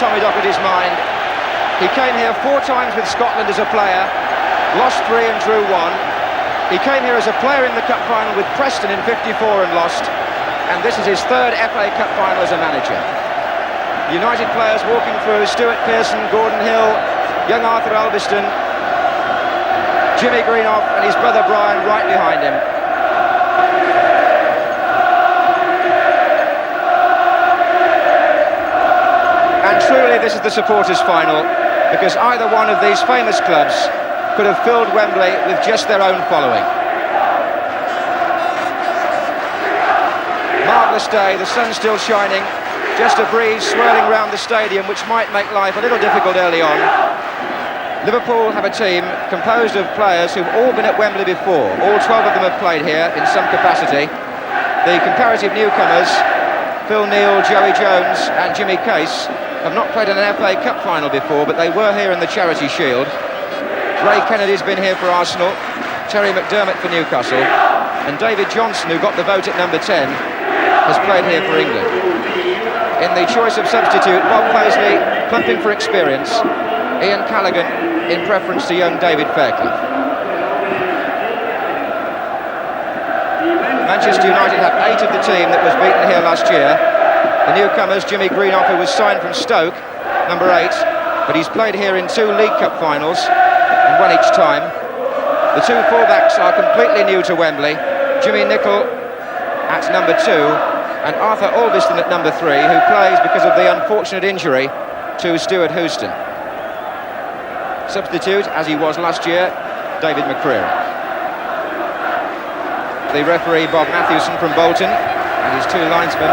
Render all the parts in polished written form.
Tommy Docherty's mind. He came here 4 times with Scotland as a player, lost 3 and drew 1. He came here as a player in the cup final with Preston in '54 and lost, and this is his 3rd FA Cup final as a manager. United players walking through: Stuart Pearson, Gordon Hill, young Arthur Albiston, Jimmy Greenough and his brother Brian right behind him. And truly this is the supporters' final, because either one of these famous clubs could have filled Wembley with just their own following. Marvellous day, the sun's still shining, just a breeze swirling round the stadium which might make life a little difficult early on. Liverpool have a team composed of players who've all been at Wembley before. All 12 of them have played here in some capacity. The comparative newcomers, Phil Neal, Joey Jones and Jimmy Case, have not played in an FA Cup final before, but they were here in the Charity Shield. Ray Kennedy's been here for Arsenal, Terry McDermott for Newcastle, and David Johnson, who got the vote at number 10, has played here for England. In the choice of substitute, Bob Paisley pumping for experience, Ian Callaghan in preference to young David Fairclough. Manchester United have 8 of the team that was beaten here last year. The newcomers, Jimmy Greenough, who was signed from Stoke, number 8, but he's played here in 2 League Cup finals, and won each time. The 2 fullbacks are completely new to Wembley: Jimmy Nicholl at number 2 and Arthur Albiston at number 3, who plays because of the unfortunate injury to Stuart Houston. Substitute, as he was last year, David McCreary. The referee, Bob Matthewson from Bolton, and his 2 linesmen,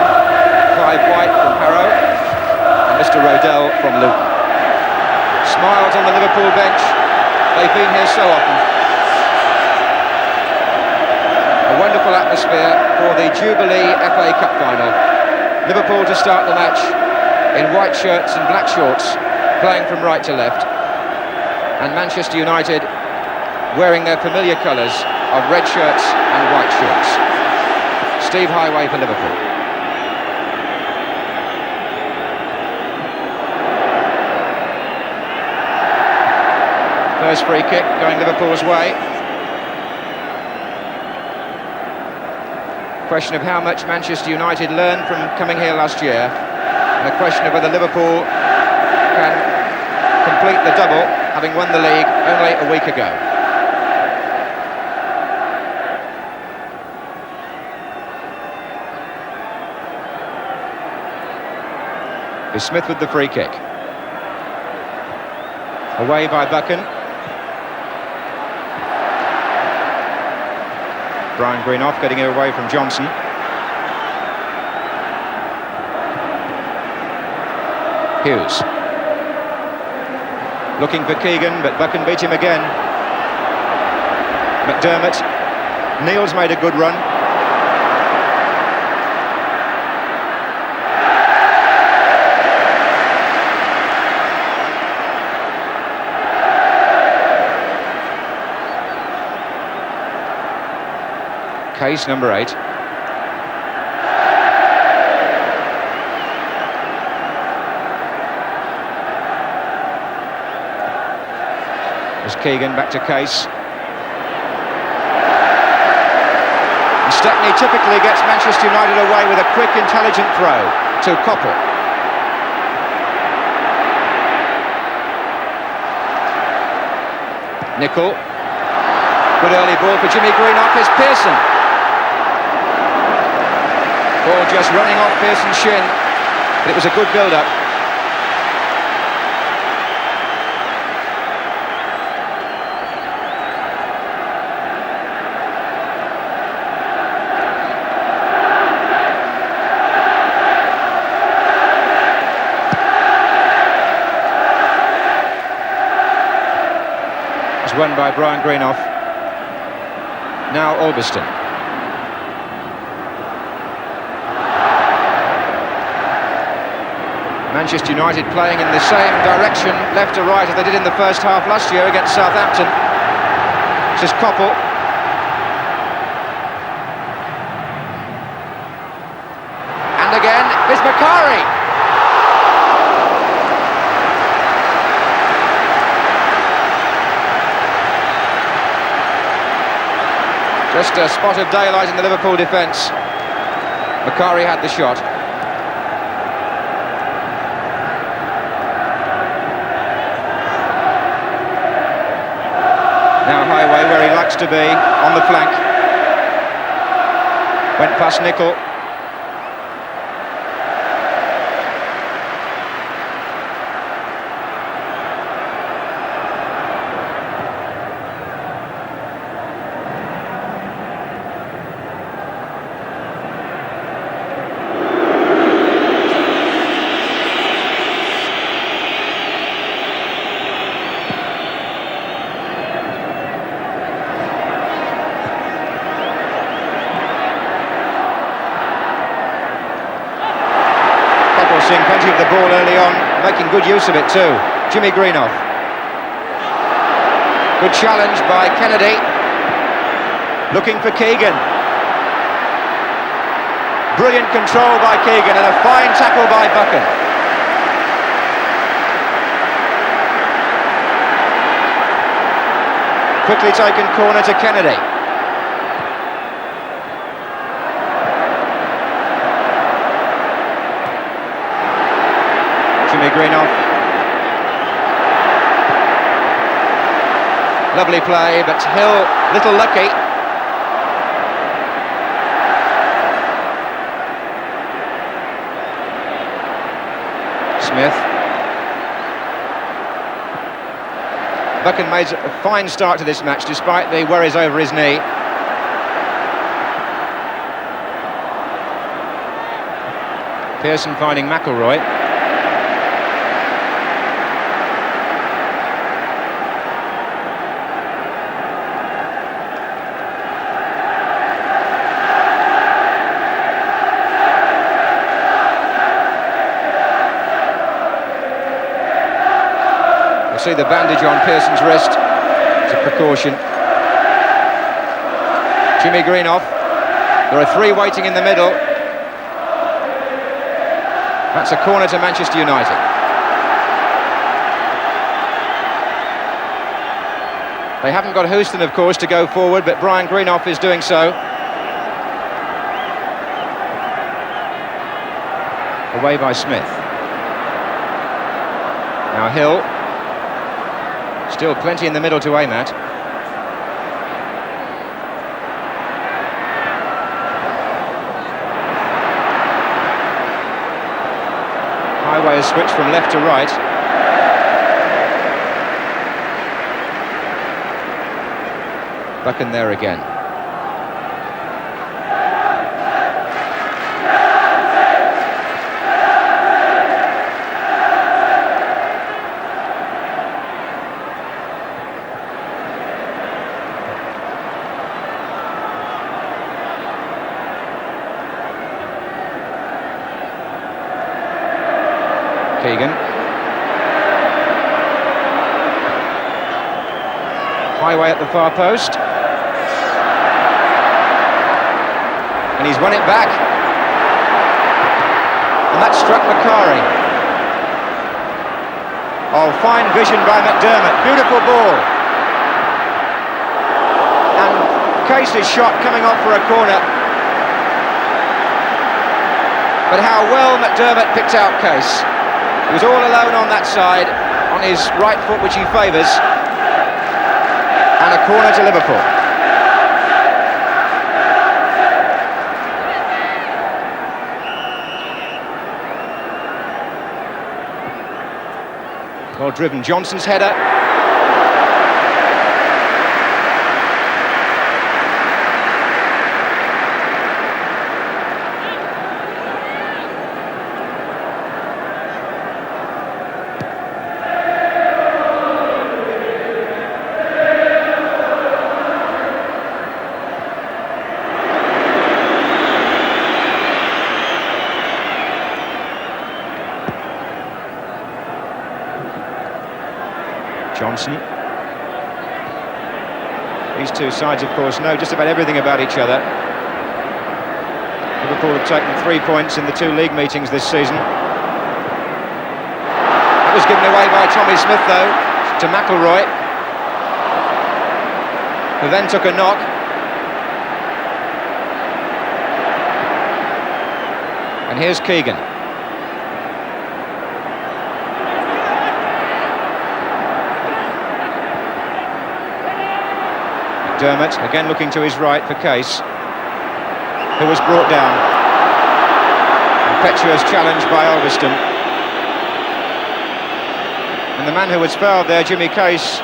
Clive White from Harrow and Mr. Rodell from Luton. Smiles on the Liverpool bench. They've been here so often. A wonderful atmosphere for the Jubilee FA Cup final. Liverpool to start the match in white shirts and black shorts, playing from right to left. And Manchester United wearing their familiar colours of red shirts and white shorts. Steve Highway for Liverpool. First free kick going Liverpool's way. Question of how much Manchester United learned from coming here last year, and a question of whether Liverpool can complete the double, having won the league only a week ago. Is Smith with the free kick. Away by Buchan. Brian Greenough getting it away from Johnson. Hughes. Looking for Keegan, but Buchan beat him again. McDermott. Neal's made a good run. Case, number 8. There's Keegan, back to Case. And Stepney typically gets Manchester United away with a quick, intelligent throw to Koppel. Nicholl. Good early ball for Jimmy Greenough. Here's Pearson. Ball just running off Pearson's shin, but it was a good build-up. It's won by Brian Greenough. Now Albiston. Manchester United playing in the same direction, left to right, as they did in the first half last year against Southampton. This is Koppel. And again, it's Macari. Just a spot of daylight in the Liverpool defence. Macari had the shot. Now Highway, where he likes to be, on the flank. Went past Nicol. Seeing plenty of the ball early on, making good use of it too. Jimmy Greenough. Good challenge by Kennedy. Looking for Keegan. Brilliant control by Keegan and a fine tackle by Buchan. Quickly taken corner to Kennedy. Jimmy Greenough. Lovely play, but Hill little lucky. Smith. Buchan made a fine start to this match despite the worries over his knee. Pearson finding McIlroy. See the bandage on Pearson's wrist. It's a precaution. Jimmy Greenough. There are three waiting in the middle. That's a corner to Manchester United. They haven't got Houston, of course, to go forward, but Brian Greenough is doing so. Away by Smith. Now Hill. Still plenty in the middle to aim at. Highway has switched from left to right. Buchan there again. Keegan. Highway at the far post. And he's won it back. And that struck Macari. Oh, fine vision by McDermott. Beautiful ball. And Case's shot coming off for a corner. But how well McDermott picked out Case. He was all alone on that side, on his right foot, which he favours. And a corner to Liverpool. Well driven, Johnson's header. Johnson. These two sides, of course, know just about everything about each other. Liverpool have taken 3 points in the two league meetings this season. That was given away by Tommy Smith, though, to McIlroy, who then took a knock. And here's Keegan. McDermott again looking to his right for Case, who was brought down. Impetuous challenge by Ulverston. And the man who was fouled there, Jimmy Case,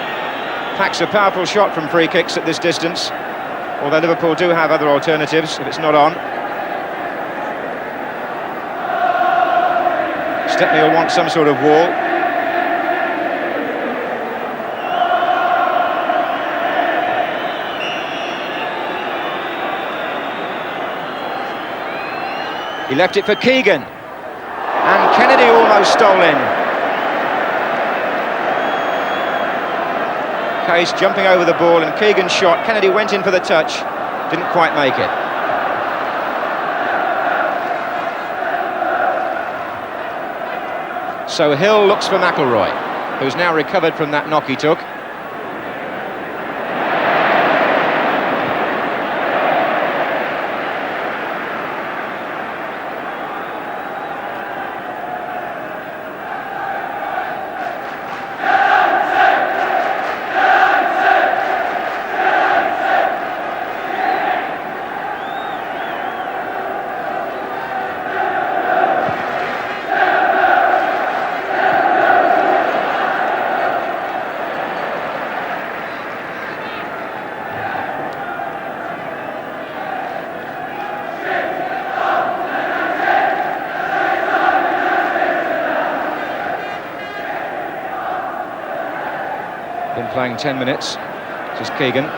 packs a powerful shot from free kicks at this distance, although Liverpool do have other alternatives if it's not on. Stepney will want some sort of wall. He left it for Keegan, and Kennedy almost stole in. Case jumping over the ball, and Keegan shot. Kennedy went in for the touch, didn't quite make it. So Hill looks for McIlroy, who's now recovered from that knock he took. Been playing 10 minutes. This is Keegan.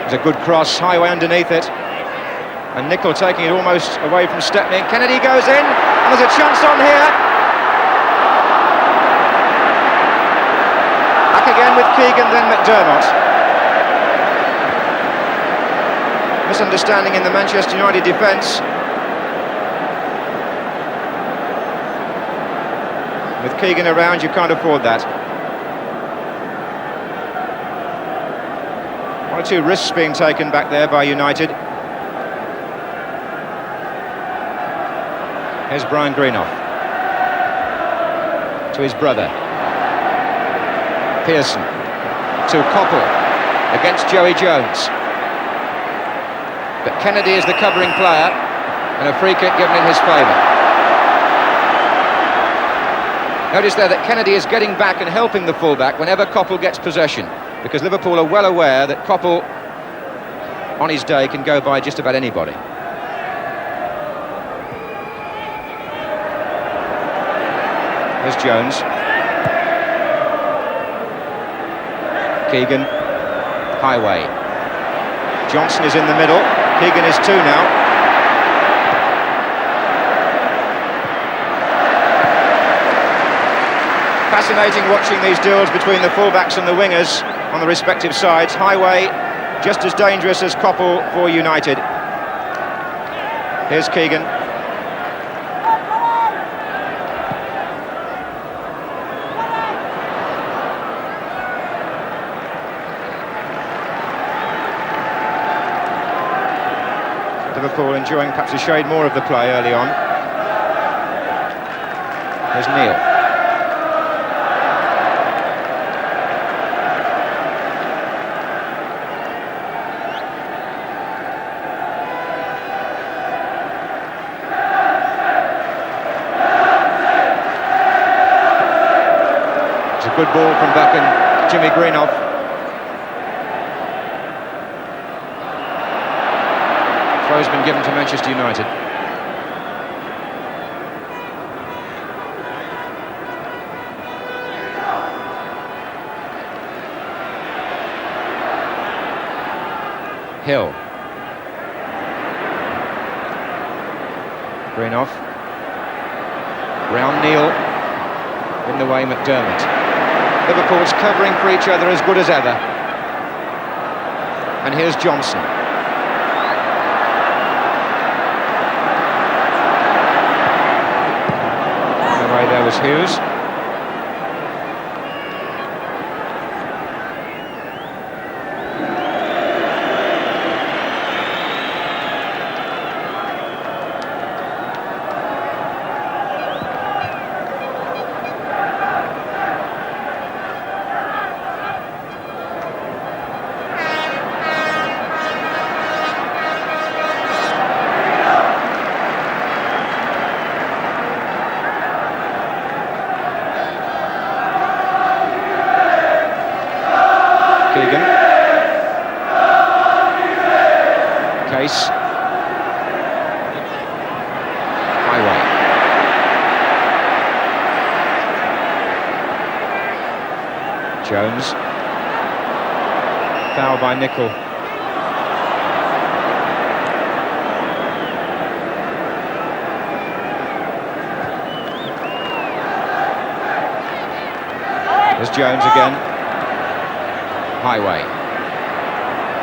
There's a good cross, highway underneath it. And Nicol taking it almost away from Stepney. Kennedy goes in, and there's a chance on here. Back again with Keegan, then McDermott. Misunderstanding in the Manchester United defence. With Keegan around, you can't afford that. One or two risks being taken back there by United. Here's Brian Greenough. To his brother. Pearson. To Coppell. Against Joey Jones. But Kennedy is the covering player, and a free kick given in his favour. Notice there that Kennedy is getting back and helping the fullback whenever Coppell gets possession, because Liverpool are well aware that Coppell, on his day, can go by just about anybody. Here's Jones. Keegan. Highway. Johnson is in the middle. Keegan is two now. Fascinating watching these duels between the fullbacks and the wingers on the respective sides. Highway just as dangerous as Coppell for United. Here's Keegan. Liverpool enjoying perhaps a shade more of the play early on. There's Neil. Good ball from Buchan, Jimmy Greenough. Throw's been given to Manchester United. Hill. Greenough. Round Neil. In the way McDermott. Liverpool's covering for each other as good as ever. And here's Johnson. The way there was Hughes. Jones. Foul by Nicol. There's Jones again. Highway.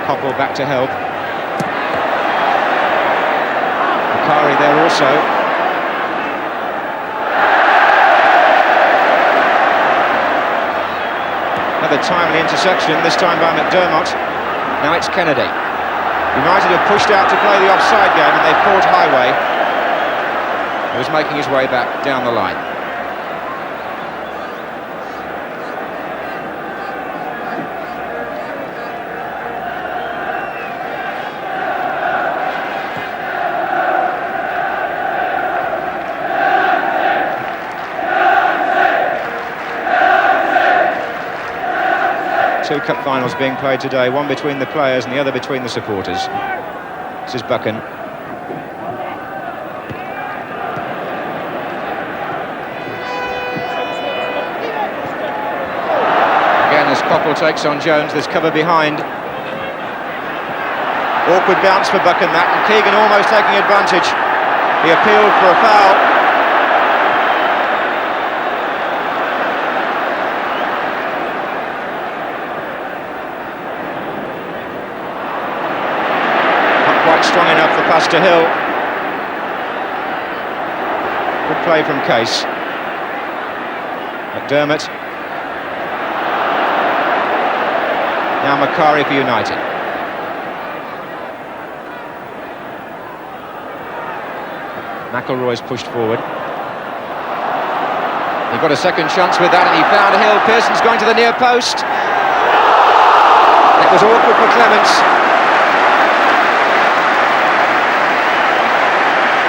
Cockrell back to help. Macari there also. Another timely intersection, this time by McDermott. Now it's Kennedy. United have pushed out to play the offside game and they've caught Highway. He was making his way back down the line. Two cup finals being played today, one between the players and the other between the supporters. This is Buchan. Again, as Cockrell takes on Jones, there's cover behind. Awkward bounce for Buchan that, and Keegan almost taking advantage. He appealed for a foul. Strong enough, the pass to Hill. Good play from Case. McDermott. Now Macari for United. McElroy's pushed forward. He got a second chance with that and he found Hill. Pearson's going to the near post. It was awkward for Clements.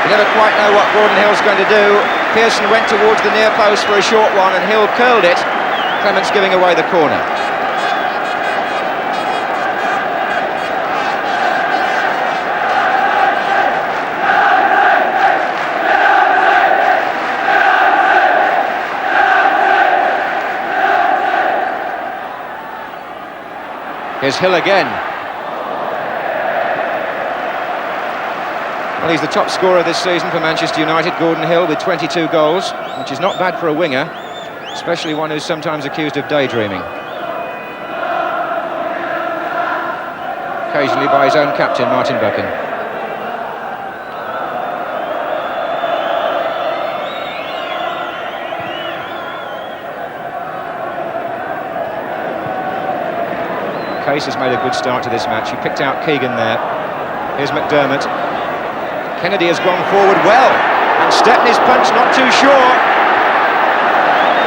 You never quite know what Gordon Hill's going to do. Pearson went towards the near post for a short one and Hill curled it. Clements giving away the corner. Here's Hill again. Well, he's the top scorer this season for Manchester United, Gordon Hill, with 22 goals, which is not bad for a winger, especially one who's sometimes accused of daydreaming. Occasionally by his own captain, Martin Buchan. Case has made a good start to this match. He picked out Keegan there. Here's McDermott. Kennedy has gone forward well, and Stepney's punch not too sure.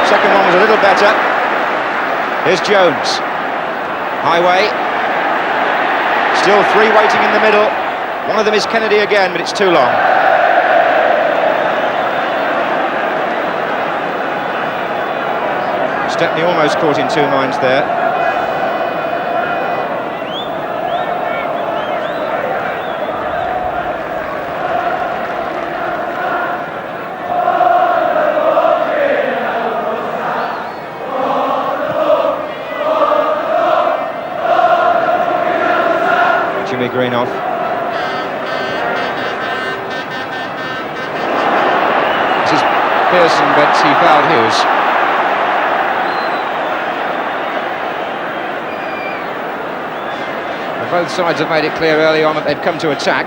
Second one was a little better. Here's Jones. Highway. Still three waiting in the middle. One of them is Kennedy again, but it's too long. Stepney almost caught in two minds there. Greenoff. This is Pearson, but he fouled Hughes. Both sides have made it clear early on that they've come to attack.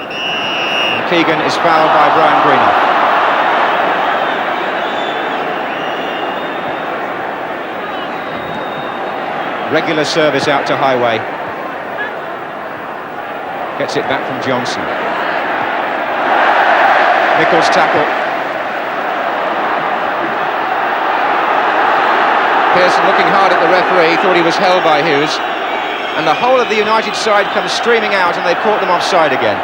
And Keegan is fouled by Brian Greenoff. Regular service out to Highway. Gets it back from Johnson. Nicol's tackle. Pearson looking hard at the referee, thought he was held by Hughes. And the whole of the United side comes streaming out and they've caught them offside again.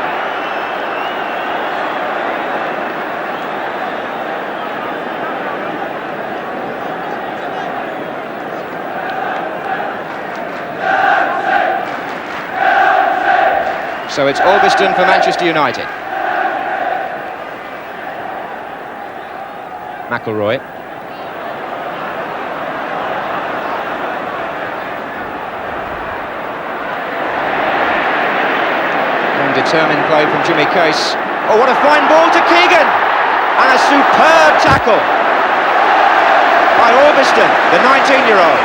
So it's Albiston for Manchester United. McElroy. determined play from Jimmy Case. Oh, what a fine ball to Keegan! And a superb tackle by Augustin, the 19-year-old.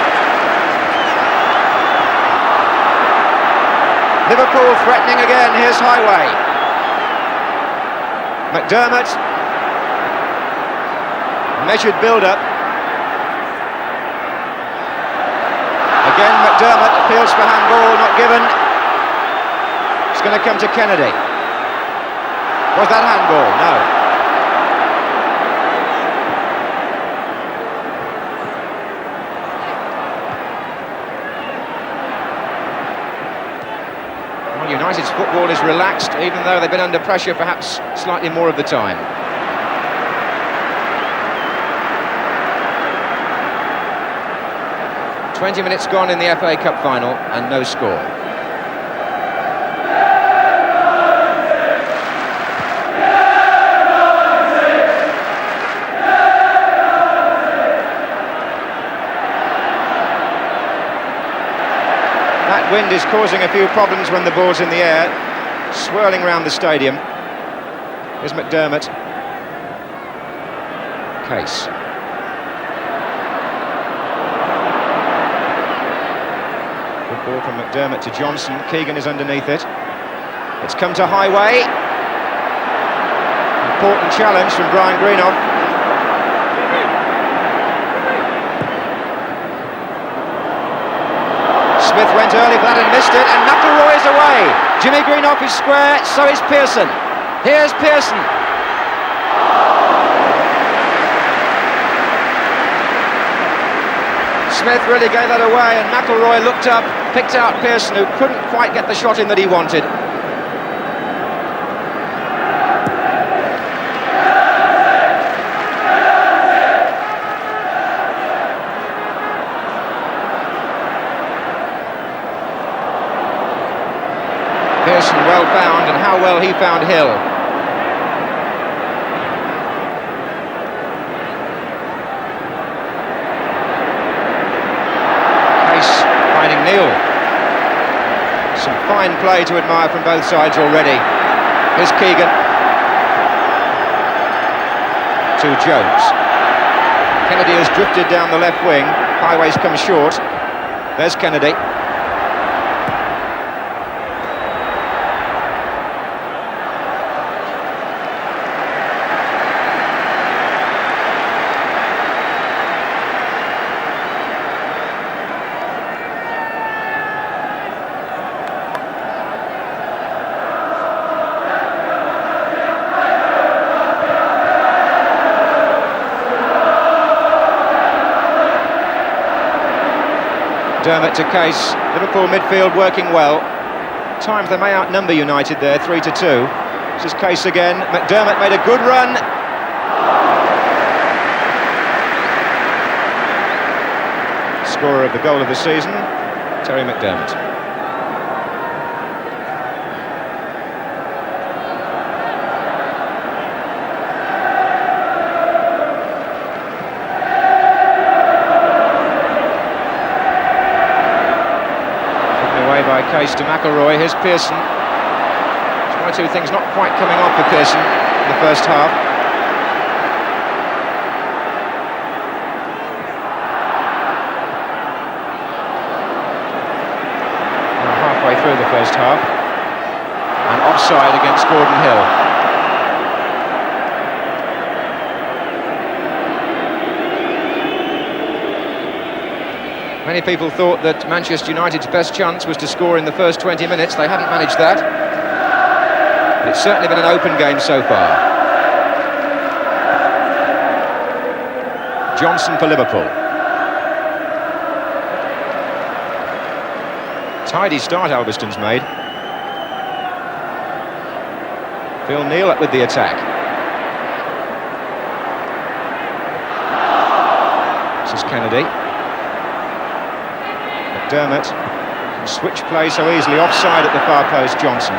Liverpool threatening again. Here's Highway. McDermott. Measured build-up. Again McDermott appeals for handball, not given. It's going to come to Kennedy. Was that handball? No. United's football is relaxed, even though they've been under pressure perhaps slightly more of the time. "20 minutes gone in the FA Cup final and no score. That wind is causing a few problems when the ball's in the air, swirling around the stadium. Here's McDermott. Case. Good ball from McDermott to Johnson. Keegan is underneath it. It's come to Highway. Important challenge from Brian Greenough. Smith went early for that and missed it, and McIlroy is away. Jimmy Greenough is square, so is Pearson. Here's Pearson. Smith really gave that away, and McIlroy looked up, picked out Pearson, who couldn't quite get the shot in that he wanted. Pearson well found, and how well he found Hill. Case finding Neal. Some fine play to admire from both sides already. Here's Keegan. To Jones. Kennedy has drifted down the left wing. Highway's come short. There's Kennedy. McDermott to Case. Liverpool midfield working well. At times they may outnumber United there, 3-2. This is Case again. McDermott made a good run. Scorer of the goal of the season, Terry McDermott. By Case to McIlroy. Here's Pearson. One or two things not quite coming off for Pearson in the first half. Now halfway through the first half, and offside against Gordon Hill. Many people thought that Manchester United's best chance was to score in the first 20 minutes. They haven't managed that. But it's certainly been an open game so far. Johnson for Liverpool. Tidy start Albiston's made. Phil Neal up with the attack. This is Kennedy. McDermott can switch play so easily, offside at the far post, Johnson.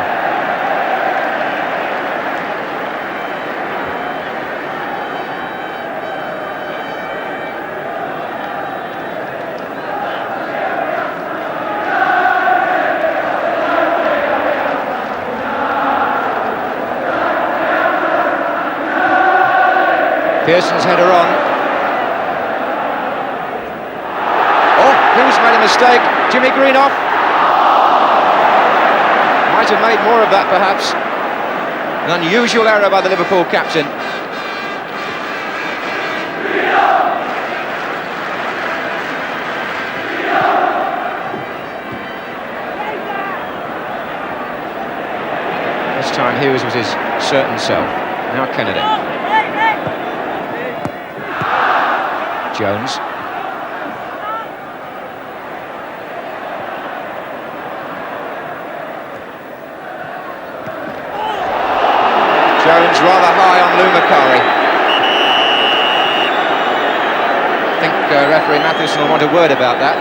Pearson's header on. Oh, who's made a mistake? Jimmy Greenough. Might have made more of that, perhaps. An unusual error by the Liverpool captain. This time Hughes was his certain self. Now Kennedy. Jones. Jones rather high on Lumakari. I think referee Mathewson will want a word about that.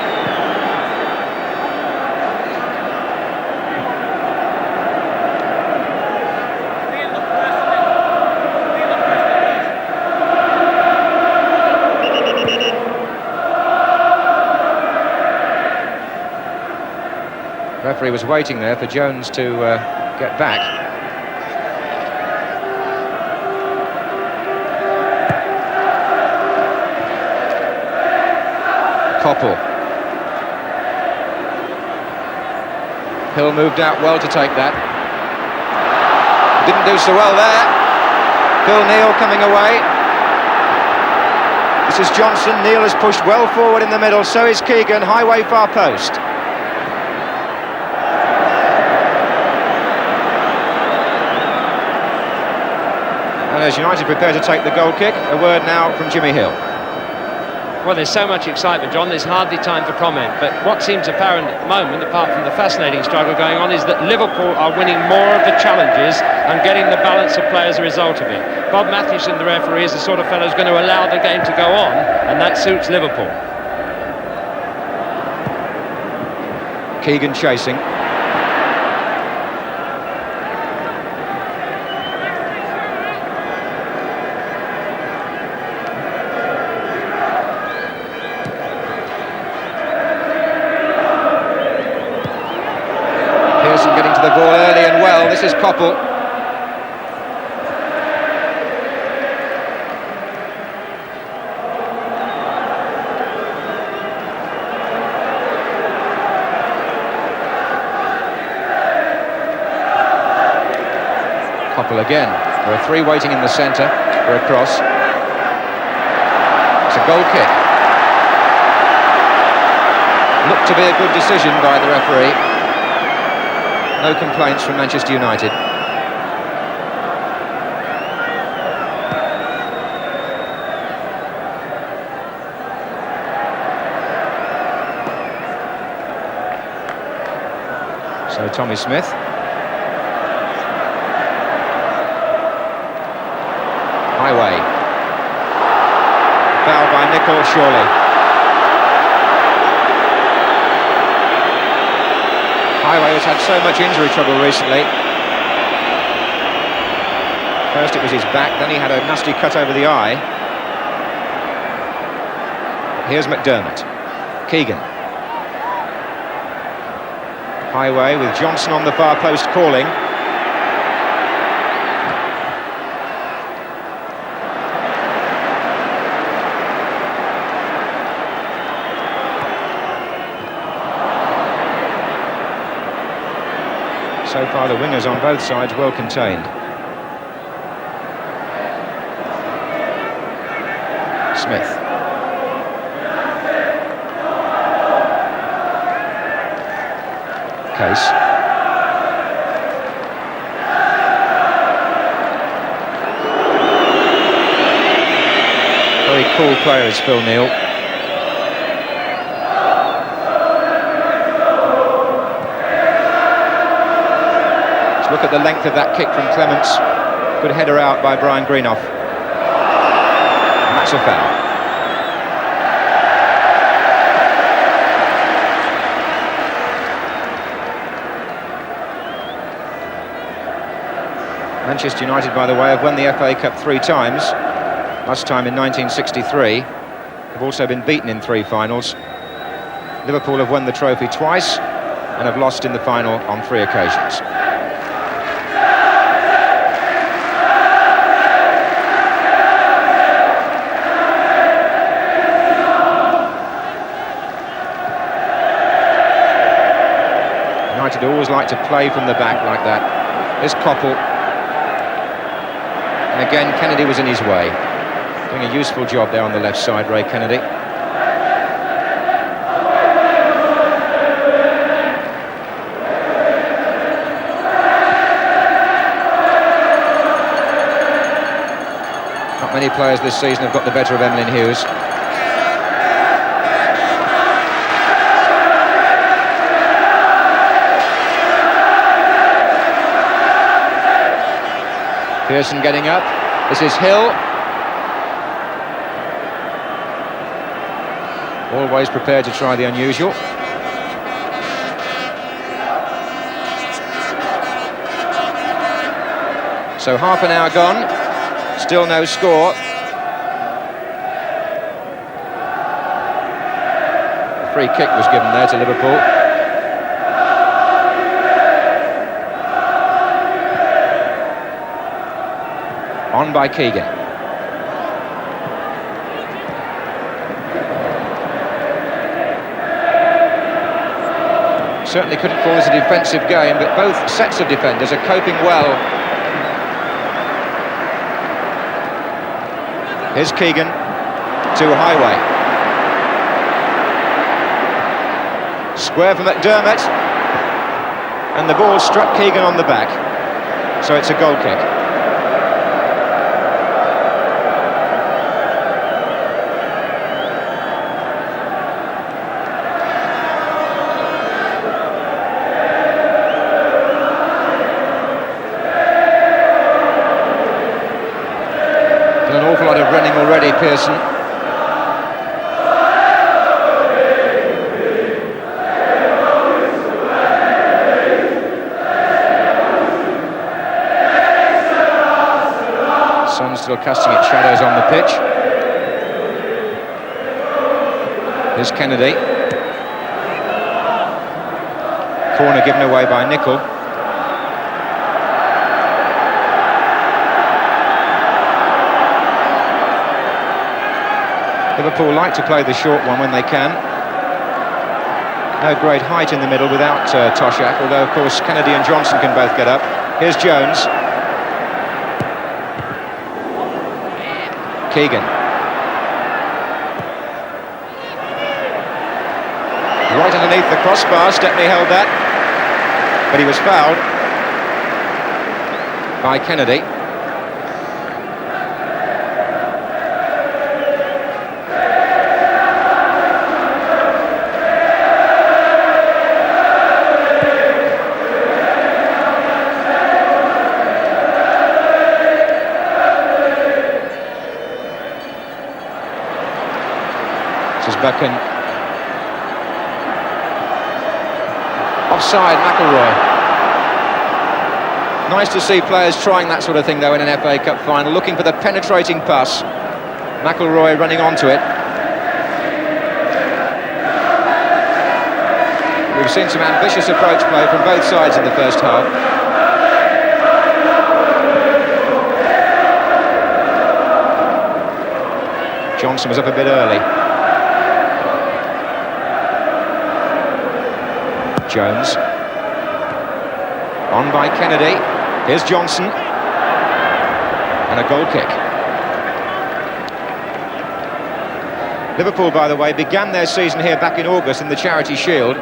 Referee was waiting there for Jones to get back. Koppel. Hill moved out well to take that. Didn't do so well there. Phil Neal coming away. This is Johnson. Neal has pushed well forward in the middle. So is Keegan. Highway far post. And as United prepare to take the goal kick, a word now from Jimmy Hill. Well, there's so much excitement, John, there's hardly time for comment. But what seems apparent at the moment, apart from the fascinating struggle going on, is that Liverpool are winning more of the challenges and getting the balance of play as a result of it. Bob Mathewson, the referee, is the sort of fellow who's going to allow the game to go on, and that suits Liverpool. Keegan chasing. The ball early and well. This is Koppel. Koppel again. There are three waiting in the centre for a cross. It's a goal kick. Looked to be a good decision by the referee. No complaints from Manchester United. So Tommy Smith. Highway. Foul by Nicol, surely. Highway has had so much injury trouble recently. First it was his back, then he had a nasty cut over the eye. Here's McDermott. Keegan. Highway with Johnson on the far post calling. So far the wingers on both sides well contained. Smith. Case. Very cool player is Phil Neal. Look at the length of that kick from Clements. Good header out by Brian Greenough. And that's a foul. Manchester United, by the way, have won the FA Cup 3 times. Last time in 1963. They've also been beaten in 3 finals. Liverpool have won the trophy twice and have lost in the final on 3 occasions. United always like to play from the back like that. Here's Koppel. And again, Kennedy was in his way. Doing a useful job there on the left side, Ray Kennedy. Not many players this season have got the better of Emlyn Hughes. Pearson getting up. This is Hill. Always prepared to try the unusual. So half an hour gone. Still no score. A free kick was given there to Liverpool. On by Keegan. Certainly couldn't call this a defensive game, but both sets of defenders are coping well. Here's Keegan to Highway. Square for McDermott. And the ball struck Keegan on the back. So it's a goal kick. An awful lot of running already, Pearson. Sun still casting its shadows on the pitch. Here's Kennedy. Corner given away by Nicol. Liverpool like to play the short one when they can. No great height in the middle without Toshak, although of course Kennedy and Johnson can both get up. Here's Jones. Keegan. Right underneath the crossbar, Stepney held that, but he was fouled by Kennedy. Buchan. Offside, McIlroy. Nice to see players trying that sort of thing though in an FA Cup final, looking for the penetrating pass. McIlroy running onto it. We've seen some ambitious approach play from both sides in the first half. Johnson was up a bit early. Jones. On by Kennedy. Here's Johnson. And a goal kick. Liverpool, by the way, began their season here back in August in the Charity Shield.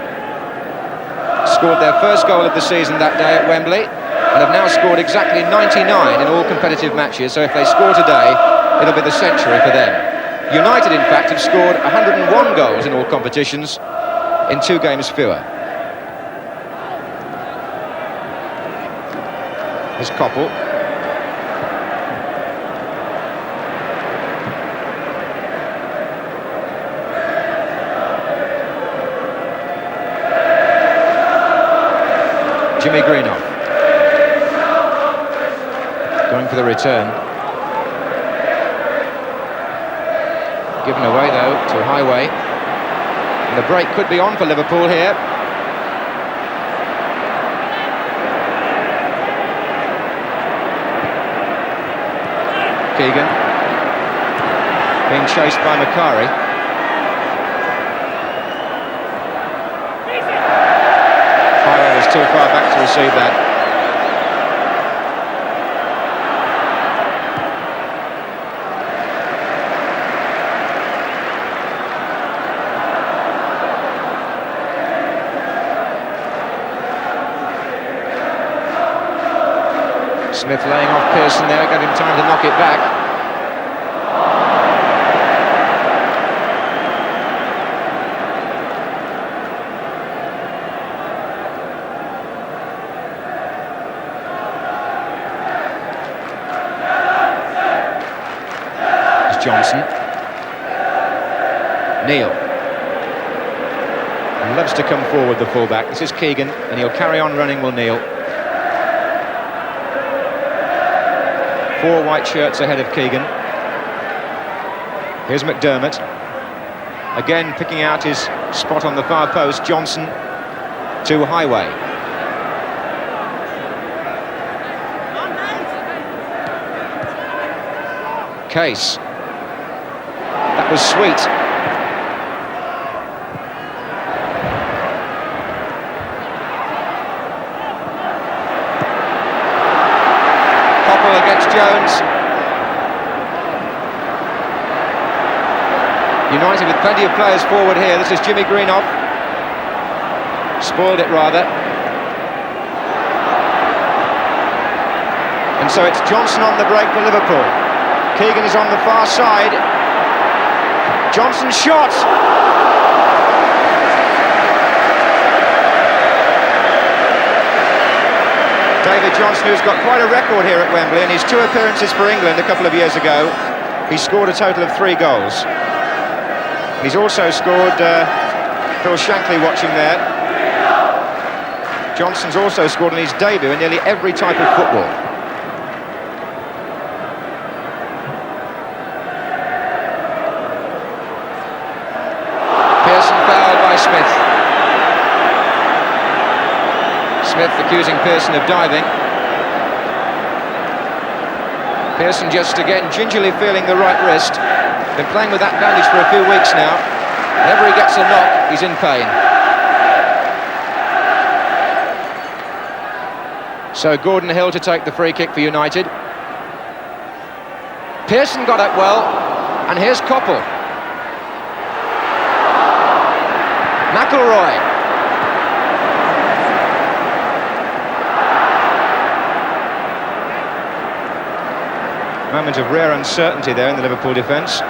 Scored their first goal of the season that day at Wembley. And have now scored exactly 99 in all competitive matches. So if they score today, it'll be the century for them. United, in fact, have scored 101 goals in all competitions in 2 games fewer. Here's Koppel. Jimmy Greenough. Going for the return. Given away, though, to Highway. And the break could be on for Liverpool here. Keegan being chased by Macari. Highway was too far concede that. Smith laying off Pearson there, gave him time to knock it back. It's Johnson. Neil. He loves to come forward, the fullback. This is Keegan, and he'll carry on running, will Neil. 4 white shirts ahead of Keegan. Here's McDermott. Again picking out his spot on the far post. Johnson to Highway. Case. That was Sweet. Against Jones. United with plenty of players forward here. This is Jimmy Greenough. Spoiled it rather. And so it's Johnson on the break for Liverpool. Keegan is on the far side. Johnson's shot. David Johnson, who's got quite a record here at Wembley, in his 2 appearances for England a couple of years ago, he scored a total of 3 goals. He's also scored, Phil Shankly watching there. Johnson's also scored in his debut in nearly every type of football. Pearson fouled by Smith. Smith accusing Pearson of diving. Pearson just again gingerly feeling the right wrist. Been playing with that bandage for a few weeks now. Whenever he gets a knock, he's in pain. So Gordon Hill to take the free kick for United. Pearson got up well, and here's Koppel. McIlroy. Moment of rare uncertainty there in the Liverpool defence.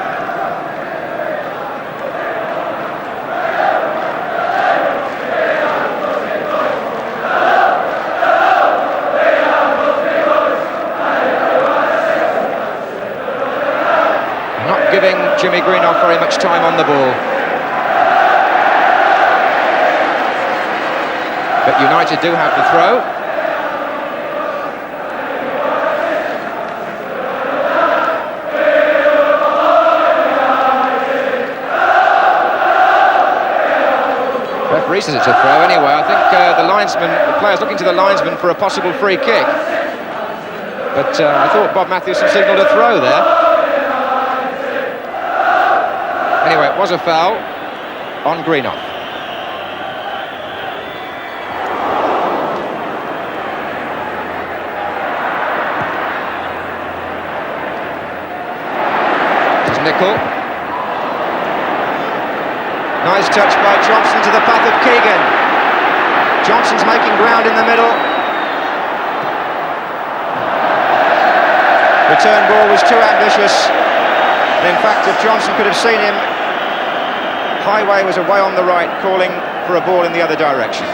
Not giving Jimmy Greenough very much time on the ball. But United do have the throw. Referee says it's a throw anyway. I think the player's looking to the linesman for a possible free kick. But I thought Bob Matthewson signalled a throw there. Anyway, it was a foul on Greenough. This is Nicol. Nice touch by Johnson to the path of Keegan. Johnson's making ground in the middle. Return ball was too ambitious. And in fact, if Johnson could have seen him, Highway was away on the right, calling for a ball in the other direction.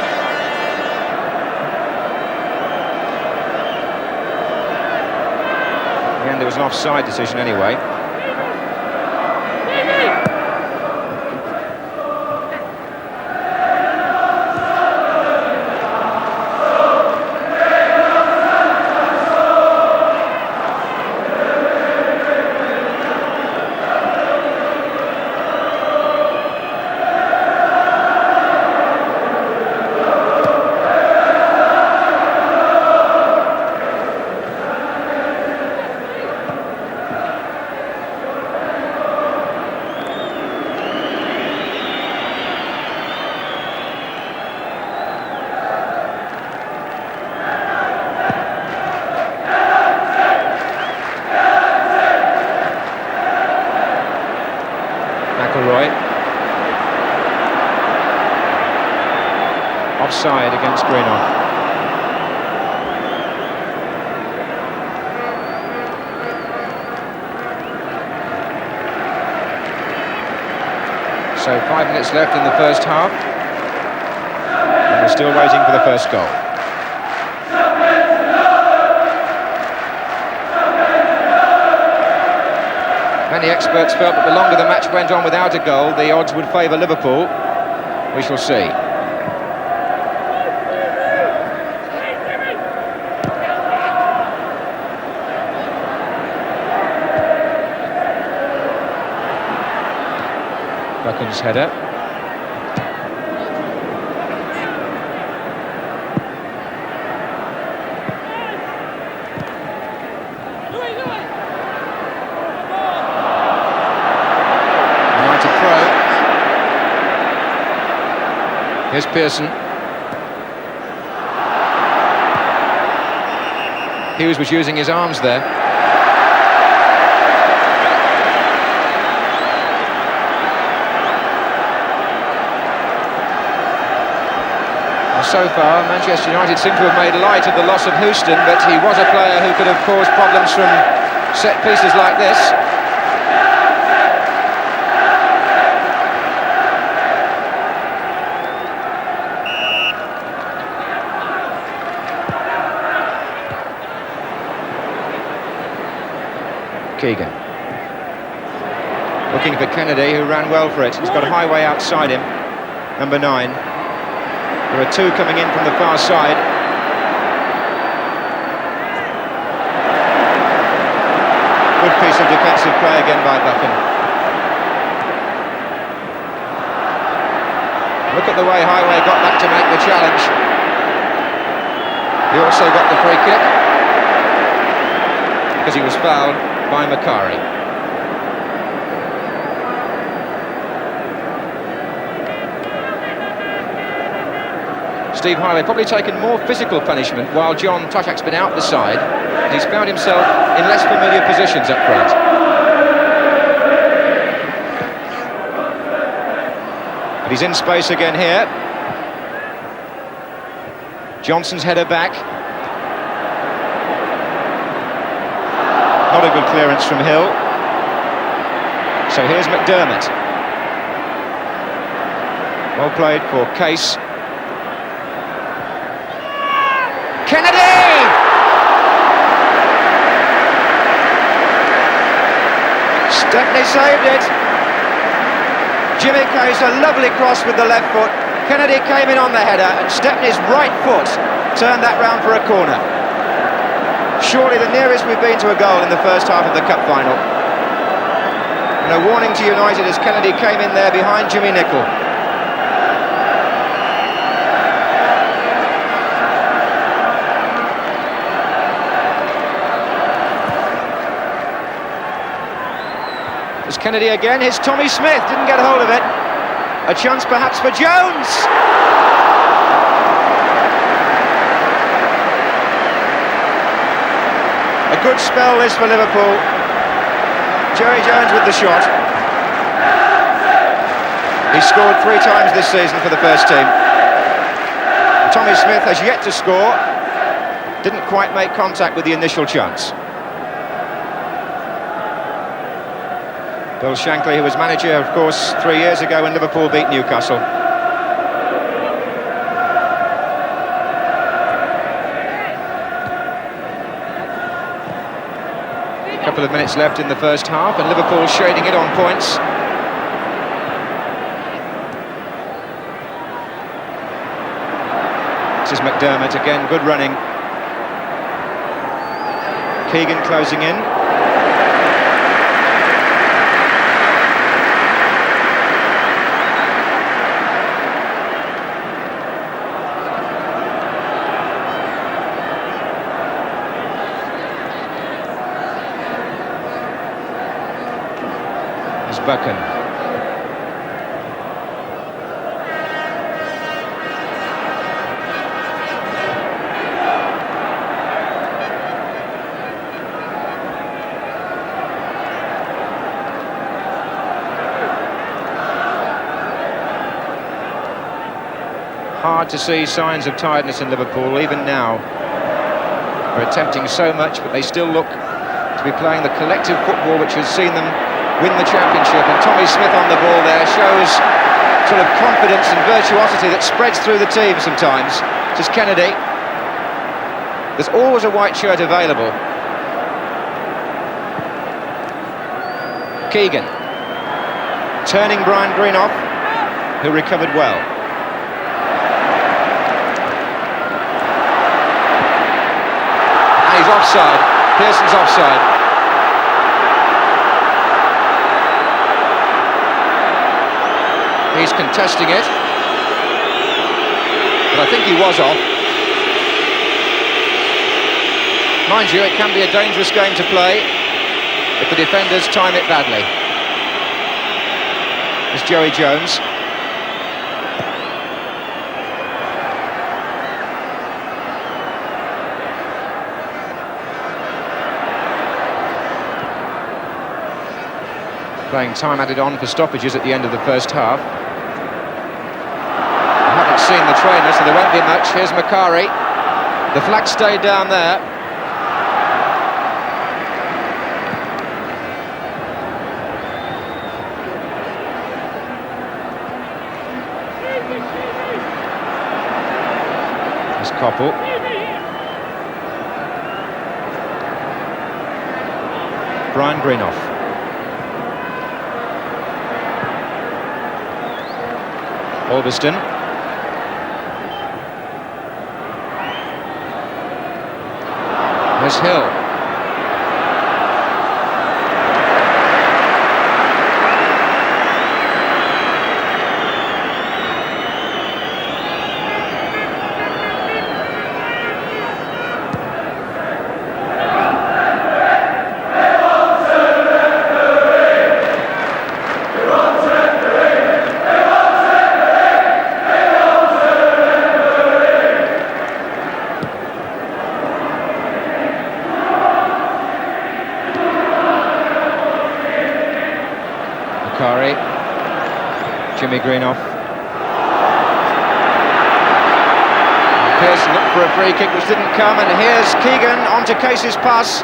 In the end, there was an offside decision anyway. offside against Greenough. So 5 minutes left in the first half, and we're still waiting for the first goal. Many experts felt that the longer the match went on without a goal, the odds would favour Liverpool. We shall see. Buchan's header. United throw. Here's Pearson. Hughes was using his arms there. So far, Manchester United seem to have made light of the loss of Houston, but he was a player who could have caused problems from set pieces like this. Keegan. Looking for Kennedy, who ran well for it. He's got a highway outside him, number 9. There are 2 coming in from the far side. Good piece of defensive play again by Buchan. Look at the way Highway got back to make the challenge. He also got the free kick because he was fouled by Macari. Steve Highway probably taken more physical punishment while John Tuchak's been out the side. He's found himself in less familiar positions up front. But he's in space again here. Johnson's header back. Not a good clearance from Hill. So here's McDermott. Well played for Case. Kennedy! Stepney saved it. Jimmy Case, a lovely cross with the left foot. Kennedy came in on the header and Stepney's right foot turned that round for a corner. Surely the nearest we've been to a goal in the first half of the cup final. And a warning to United as Kennedy came in there behind Jimmy Nicholl. It's Kennedy again. Here's Tommy Smith, didn't get a hold of it. A chance perhaps for Jones. A good spell this for Liverpool. Jerry Jones with the shot. He scored 3 times this season for the first team. Tommy Smith has yet to score. Didn't quite make contact with the initial chance. Bill Shankly, who was manager, of course, 3 years ago when Liverpool beat Newcastle. A couple of minutes left in the first half, and Liverpool shading it on points. This is McDermott again, good running. Keegan closing in. Buchan. hard to see signs of tiredness in Liverpool, even now. They're attempting so much, but they still look to be playing the collective football which has seen them win the championship. And Tommy Smith on the ball there shows sort of confidence and virtuosity that spreads through the team sometimes. Just Kennedy. There's always a white shirt available. Keegan. Turning Brian Green off, who recovered well. And he's offside. Pearson's offside. He's contesting it. But I think he was off. Mind you, it can be a dangerous game to play if the defenders time it badly. It's Joey Jones. Playing time added on for stoppages at the end of the first half. I haven't seen the trainer, so there won't be much. Here's Macari. The flag stayed down there. There's Koppel. Brian Greenoff. Ulverston. There's Hill. Jimmy Greenoff. Pearson looked for a free kick which didn't come, and here's Keegan onto Case's pass.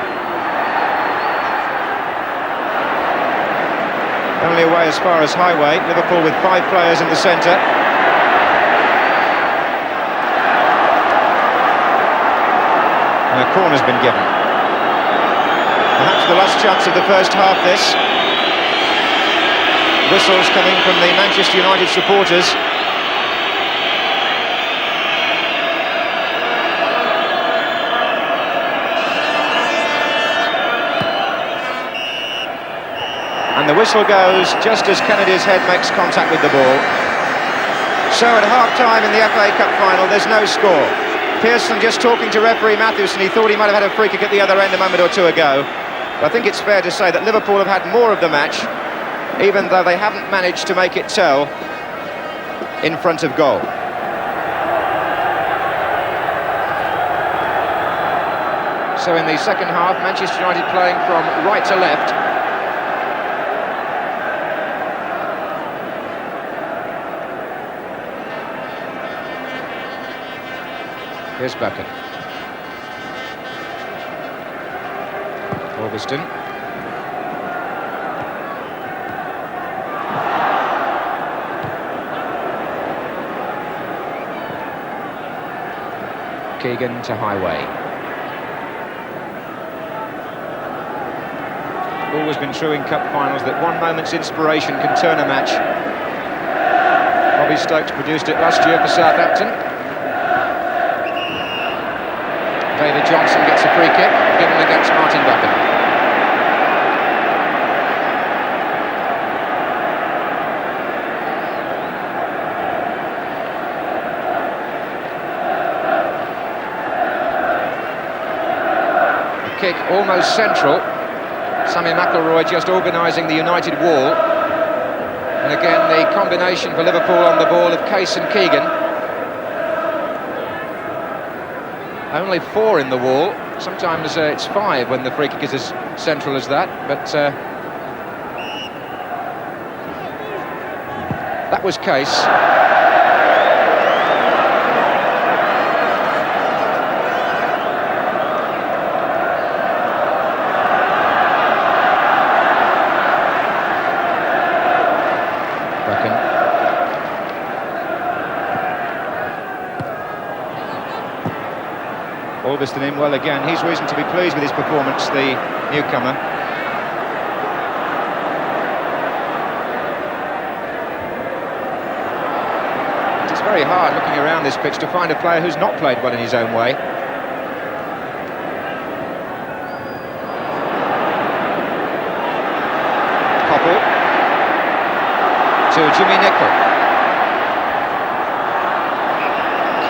Only away as far as Highway. Liverpool with 5 players in the centre. And a corner's been given. Perhaps the last chance of the first half, this. Whistles coming from the Manchester United supporters. And the whistle goes just as Kennedy's head makes contact with the ball. So at half-time in the FA Cup final, there's no score. Pearson just talking to referee Matthews, and he thought he might have had a free kick at the other end a moment or two ago. But I think it's fair to say that Liverpool have had more of the match, even though they haven't managed to make it tell in front of goal. So in the second half, Manchester United playing from right to left. Here's Bucket. Ulverston. Keegan to Highway. Always been true in cup finals that one moment's inspiration can turn a match. Bobby Stokes produced it last year for Southampton. David Johnson gets a free kick, given against Martin Buchan. Kick almost central. Sammy McIlroy just organising the United wall. And again the combination for Liverpool on the ball of Case and Keegan. Only 4 in the wall. Sometimes it's 5 when the free kick is as central as that. But that was Case. Ulverston in. Well, again, he's reason to be pleased with his performance, the newcomer. It's very hard looking around this pitch to find a player who's not played well in his own way. To Jimmy Nicholl.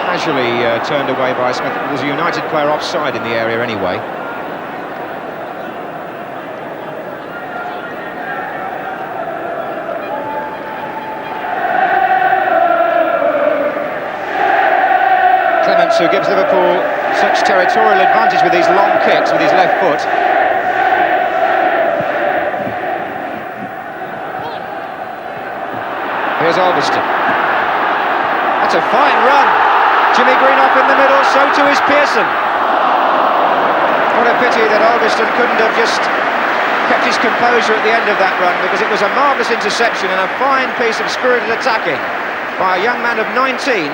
Casually turned away by Smith. There's a United player offside in the area anyway. Clements, who gives Liverpool such territorial advantage with these long kicks with his left foot. Here's Ulverston. That's a fine run. Jimmy Greenough in the middle, so too is Pearson. What a pity that Ulverston couldn't have just kept his composure at the end of that run, because it was a marvellous interception and a fine piece of spirited attacking by a young man of 19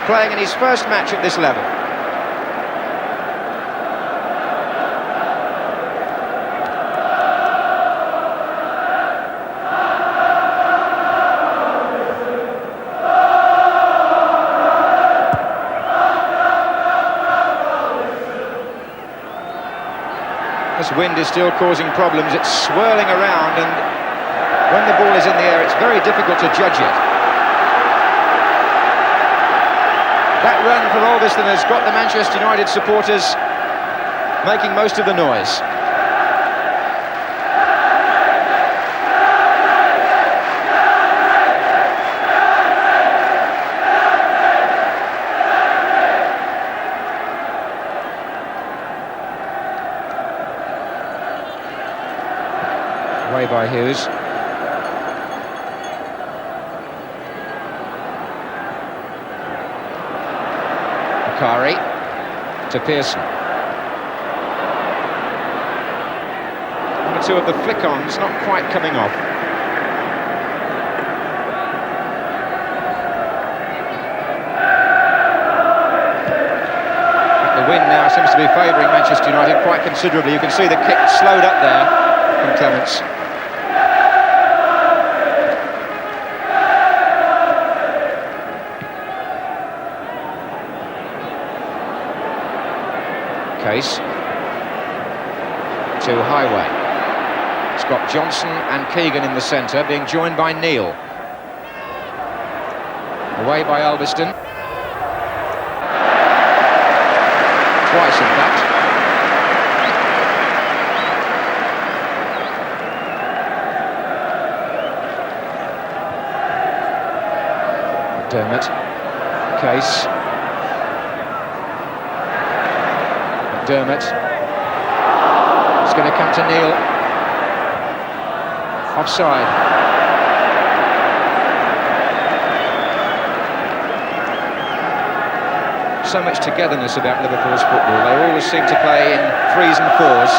playing in his first match at this level. This wind is still causing problems. It's swirling around, and when the ball is in the air, it's very difficult to judge it. That run from Ulverston has got the Manchester United supporters making most of the noise. Away by Hughes. Kari to Pearson. One or two of the flick-ons not quite coming off. The wind now seems to be favouring Manchester United quite considerably. You can see the kick slowed up there from Clements. Case to Highway. It's got Johnson and Keegan in the centre, being joined by Neal. Away by Ulverston. Twice, in fact. Dermot. Case. Dermot. It's going to come to Neal. Offside. So much togetherness about Liverpool's football. They always seem to play in 3s and 4s,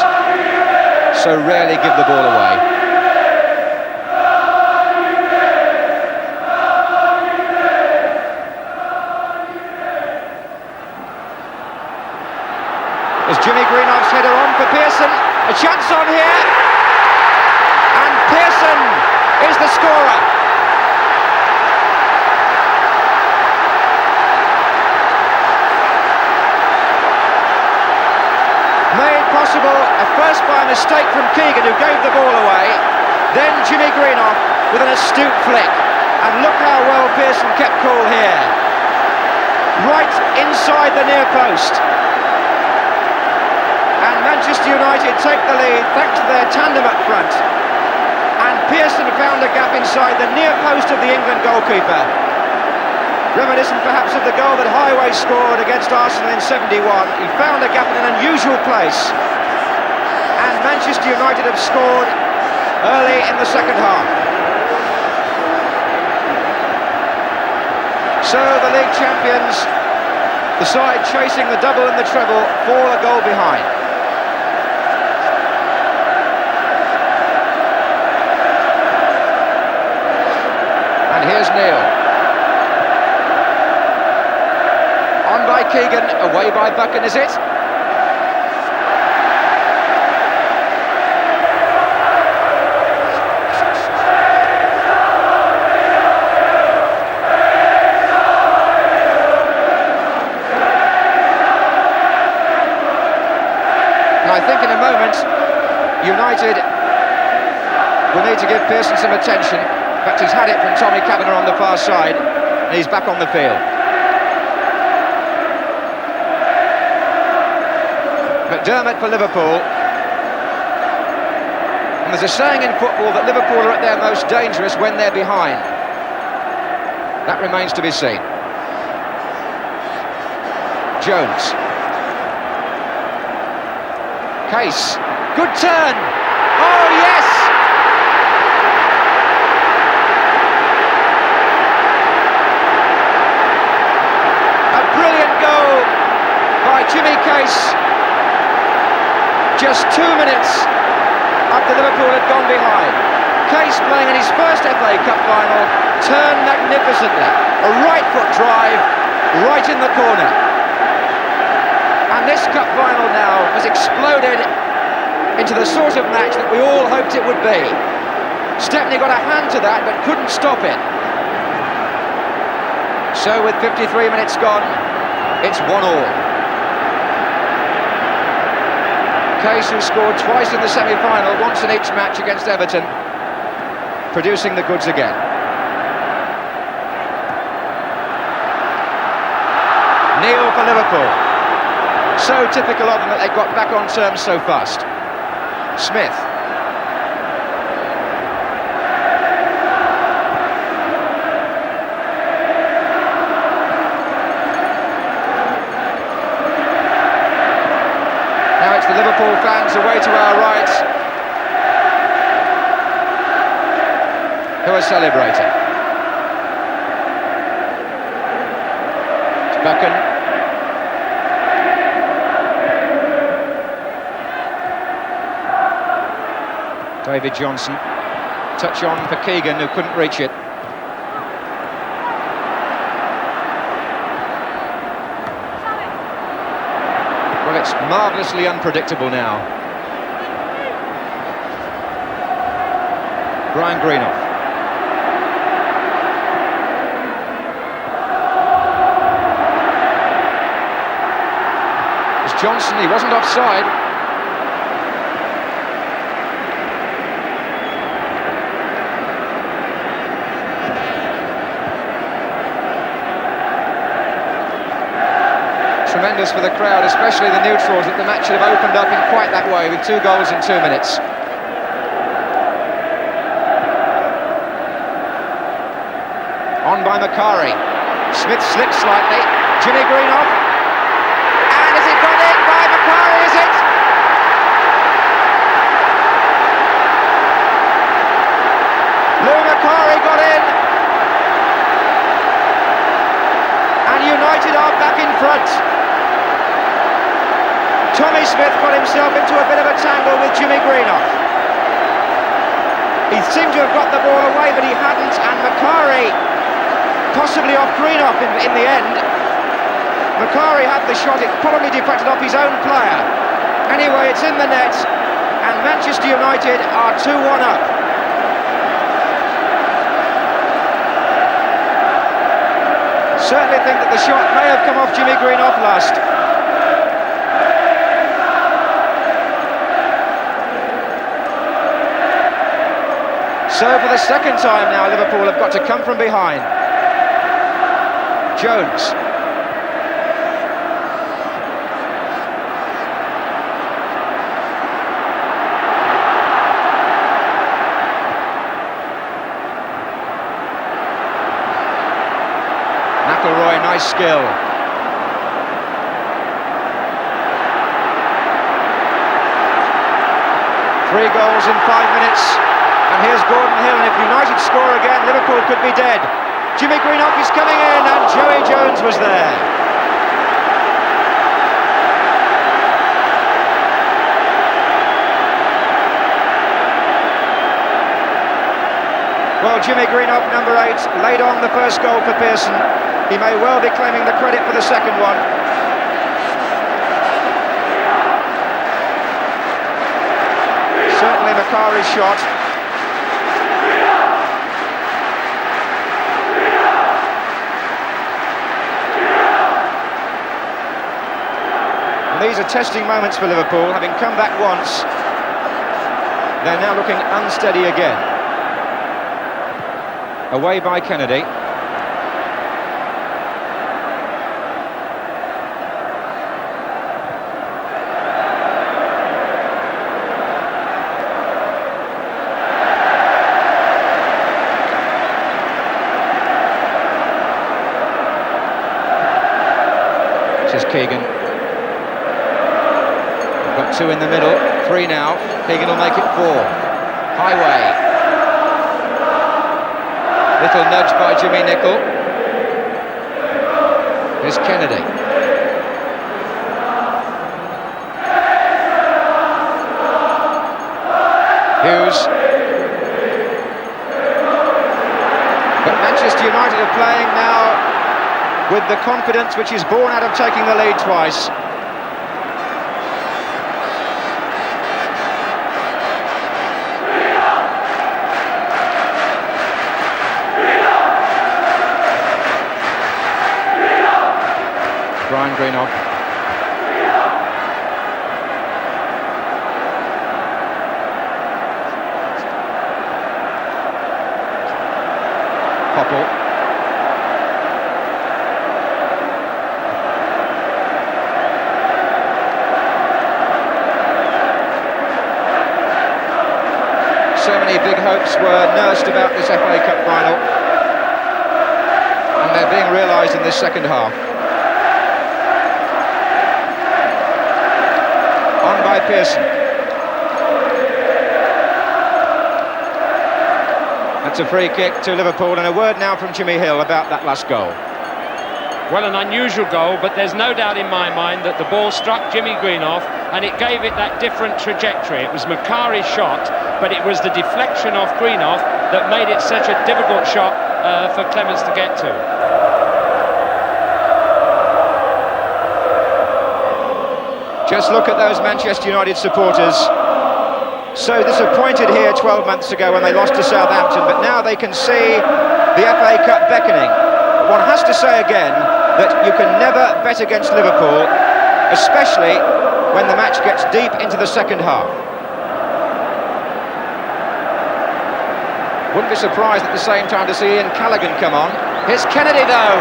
so rarely give the ball away. There's Jimmy Greenoff's header on for Pearson. A chance on here. And Pearson is the scorer. Made possible at first by a mistake from Keegan, who gave the ball away. Then Jimmy Greenoff with an astute flick. And look how well Pearson kept cool here. Right inside the near post. Manchester United take the lead thanks to their tandem up front, and Pearson found a gap inside the near post of the England goalkeeper, reminiscent perhaps of the goal that Highway scored against Arsenal in '71. He found a gap in an unusual place, and Manchester United have scored early in the second half. So the league champions, the side chasing the double and the treble, fall a goal behind. Here's Neal. On by Keegan, away by Buchan, is it? United will need to give Pearson some attention. In fact, he's had it from Tommy Kavanagh on the far side, and he's back on the field. McDermott for Liverpool. And there's a saying in football that Liverpool are at their most dangerous when they're behind. That remains to be seen. Jones. Case. Good turn. Oh, yes! A brilliant goal by Jimmy Case. Just 2 minutes after Liverpool had gone behind. Case playing in his first FA Cup final, turned magnificently. A right foot drive, right in the corner. And this cup final now has exploded into the sort of match that we all hoped it would be. Stepney got a hand to that, but couldn't stop it. So with 53 minutes gone, it's 1-1. Case, who scored twice in the semi-final, once in each match against Everton, producing the goods again. Neil for Liverpool. So typical of them that they got back on terms so fast. Smith. Now it's the Liverpool fans away to our right who are celebrating. It's Buchan. David Johnson. Touch on for Keegan, who couldn't reach it. Well, it's marvellously unpredictable now. Brian Greenough. It's Johnson, he wasn't offside. Tremendous for the crowd, especially the neutrals, that the match should have opened up in quite that way with 2 goals in 2 minutes. On by Macari. Smith slips slightly. Jimmy Greenough. And has it gone in by Macari, is it? Lou Macari got in. And United are back in front. Tommy Smith got himself into a bit of a tangle with Jimmy Greenough. He seemed to have got the ball away, but he hadn't, and Macari possibly off Greenough in the end. Macari had the shot, it probably deflected off his own player. Anyway, it's in the net, and Manchester United are 2-1 up. Certainly think that the shot may have come off Jimmy Greenough last. So for the second time now, Liverpool have got to come from behind. Jones. McIlroy, nice skill. Three goals in 5 minutes. And here's Gordon Hill, and if United score again, Liverpool could be dead. Jimmy Greenough is coming in, and Joey Jones was there. Well, Jimmy Greenough, number 8, laid on the first goal for Pearson. He may well be claiming the credit for the second one. Certainly Macari's shot. And these are testing moments for Liverpool, having come back once They're now looking unsteady again. Away by Kennedy. This is Keegan. We've got two in the middle, three now. Keegan will make it four. Highway. Little nudge by Jimmy Nicholl. Here's Kennedy. Hughes. But Manchester United are playing now with the confidence which is born out of taking the lead twice. Brian Greenough. Popple. So many big hopes were nursed about this FA Cup final, and they're being realised in this second half. On by Pearson. That's a free kick to Liverpool, and a word now from Jimmy Hill about that last goal. Well, an unusual goal, but there's no doubt in my mind that the ball struck Jimmy Greenough and it gave it that different trajectory. It was Macari's shot, but it was the deflection off Greenough that made it such a difficult shot for Clements to get to. Just look at those Manchester United supporters. So disappointed here 12 months ago when they lost to Southampton, but now they can see the FA Cup beckoning. One has to say again that you can never bet against Liverpool, especially when the match gets deep into the second half. Wouldn't be surprised at the same time to see Ian Callaghan come on. Here's Kennedy though.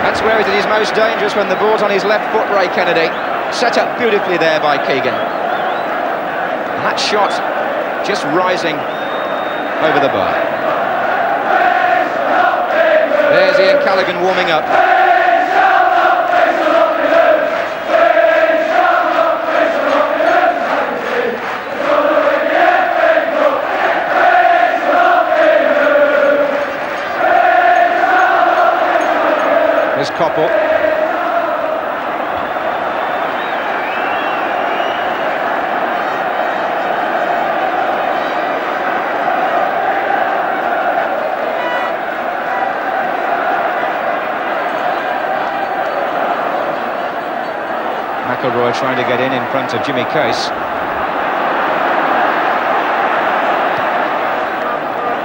That's where he's at his most dangerous, when the ball's on his left foot, Ray Kennedy. Set up beautifully there by Keegan. And that shot just rising over the bar. There's Ian Callaghan warming up. There's Koppel. McIlroy trying to get in front of Jimmy Case.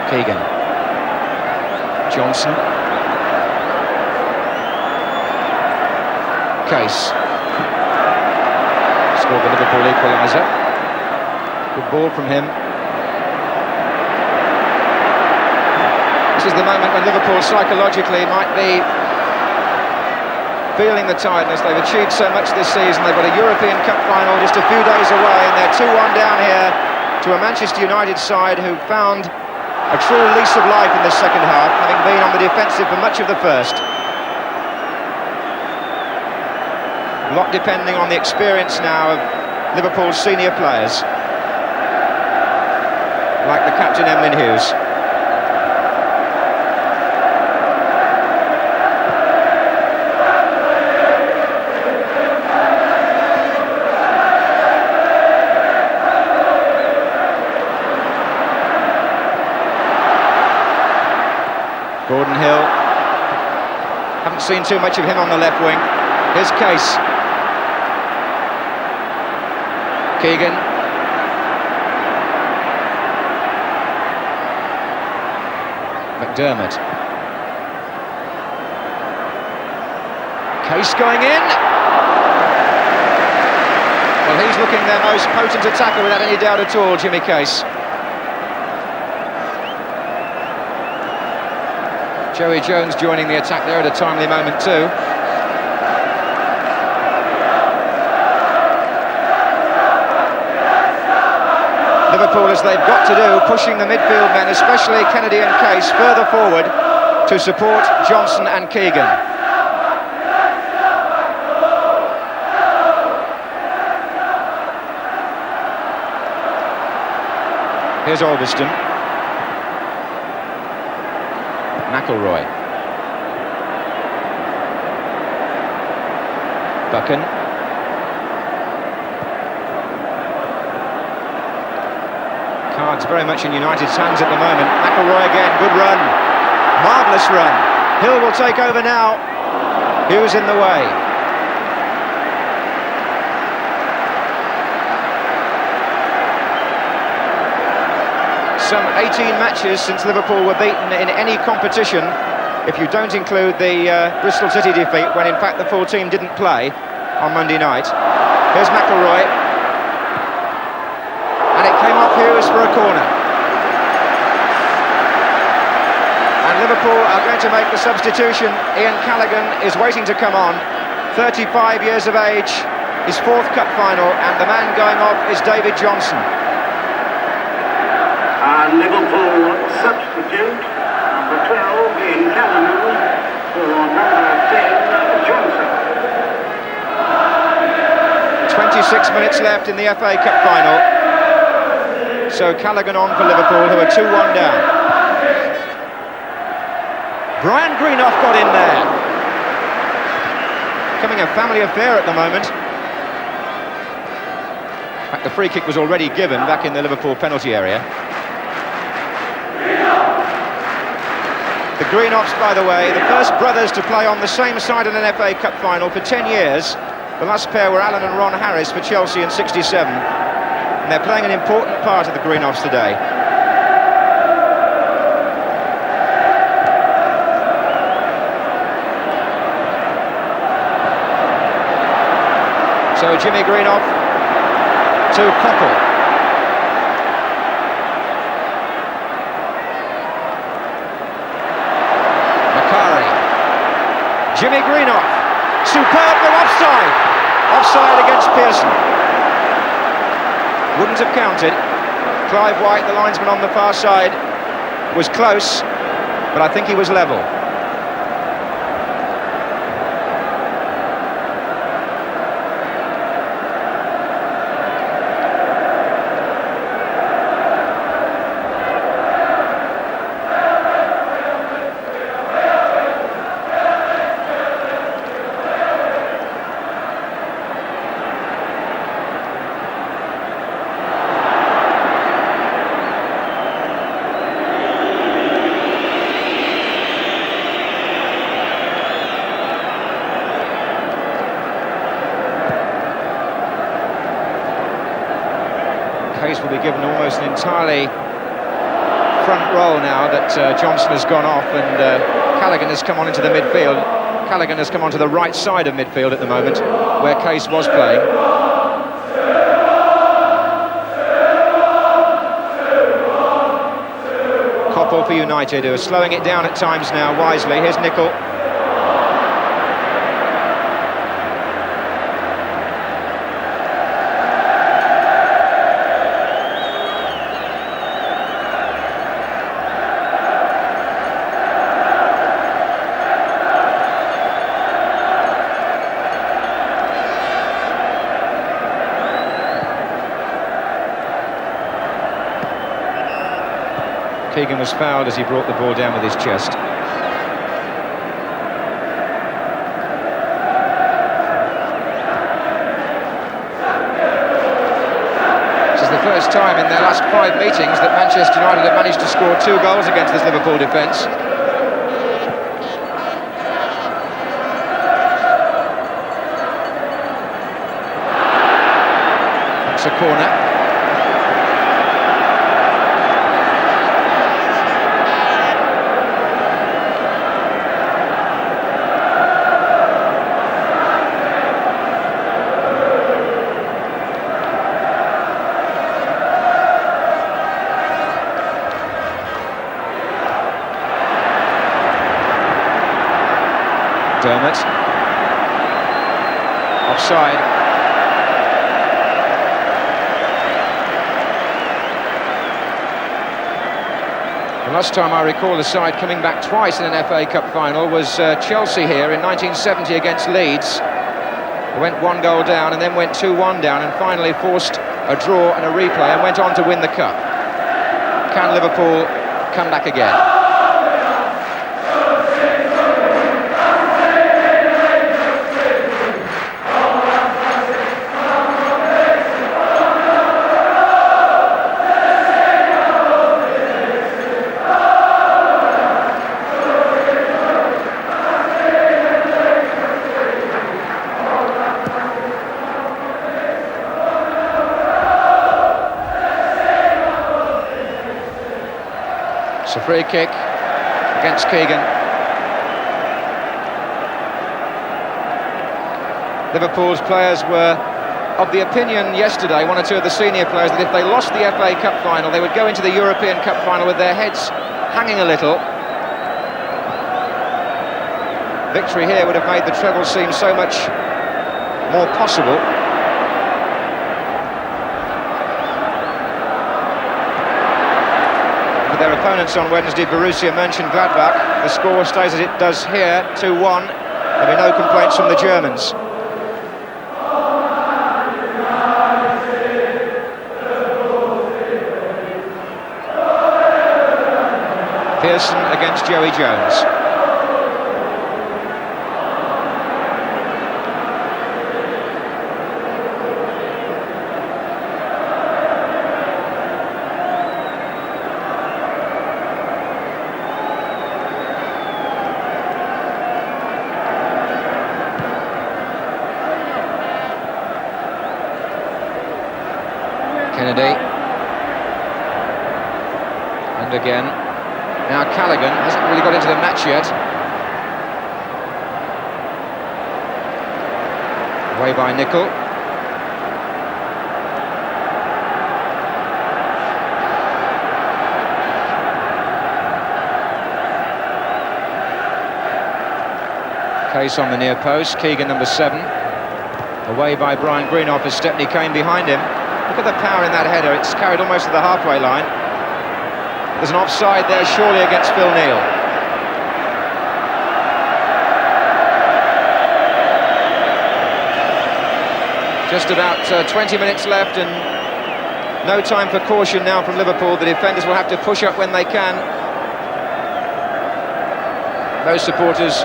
Keegan. Johnson. Case. Scored the Liverpool equaliser. Good ball from him. This is the moment when Liverpool psychologically might be feeling the tiredness. They've achieved so much this season. They've got a European Cup final just a few days away, and they're 2-1 down here to a Manchester United side who found a true lease of life in the second half, having been on the defensive for much of the first. A lot depending on the experience now of Liverpool's senior players, like the captain Emlyn Hughes. Gordon Hill. Haven't seen too much of him on the left wing. Here's Case. Keegan. McDermott. Case going in. Well, he's looking their most potent attacker without any doubt at all, Jimmy Case. Joey Jones joining the attack there at a timely moment too. Liverpool, as they've got to do, pushing the midfield men, especially Kennedy and Case, further forward to support Johnson and Keegan. Here's Alveston. McIlroy. Buchan. Cards very much in United's hands at the moment. McIlroy again, good run. Marvellous run. Hill will take over now. Hughes in the way. Some 18 matches since Liverpool were beaten in any competition, if you don't include the Bristol City defeat, when in fact the full team didn't play on Monday night. Here's McIlroy. And it came off Hughes for a corner. And Liverpool are going to make the substitution. Ian Callaghan is waiting to come on. 35 years of age, his fourth cup final, and the man going off is David Johnson. Liverpool substitute, number 12 in Callaghan for number 10 Johnson. 26 minutes left in the FA Cup final. So Callaghan on for Liverpool, who are 2-1 down. Brian Greenough got in there. Becoming a family affair at the moment. In fact, the free kick was already given back in the Liverpool penalty area. The Greenoffs, by the way, the first brothers to play on the same side in an FA Cup final for 10 years. The last pair were Alan and Ron Harris for Chelsea in '67. And they're playing an important part of the Greenoffs today. So Jimmy Greenoff to Coppell. Jimmy Greenoff, superb, no offside. Offside against Pearson. Wouldn't have counted. Clive White, the linesman on the far side, was close, but I think he was level. Case will be given almost an entirely front role now that Johnson has gone off and Callaghan has come on into the midfield. Callaghan has come onto the right side of midfield at the moment, where Case was playing. Coppell for United, who are slowing it down at times now, wisely. Here's Nicol. Keegan was fouled as he brought the ball down with his chest. This is the first time in their last 5 meetings that Manchester United have managed to score 2 goals against this Liverpool defence. That's a corner. McDermott. Offside. The last time I recall a side coming back twice in an FA Cup final was Chelsea here in 1970 against Leeds. They went 1 goal down and then went 2-1 down and finally forced a draw and a replay and went on to win the cup. Can Liverpool come back again? It's a free kick against Keegan. Liverpool's players were of the opinion yesterday, one or two of the senior players, that if they lost the FA Cup final, they would go into the European Cup final with their heads hanging a little. Victory here would have made the treble seem so much more possible. Their opponents on Wednesday, Borussia Mönchengladbach. The score stays as it does here, 2-1. There'll be no complaints from the Germans. Pearson against Joey Jones. Kennedy, and again, now Callaghan hasn't really got into the match yet. Away by Nicol. Case on the near post, Keegan number 7. Away by Brian Greenoff as Stepney came behind him. Look at the power in that header, it's carried almost to the halfway line. There's an offside there, surely against Phil Neal. Just about 20 minutes left and no time for caution now from Liverpool. The defenders will have to push up when they can. Those supporters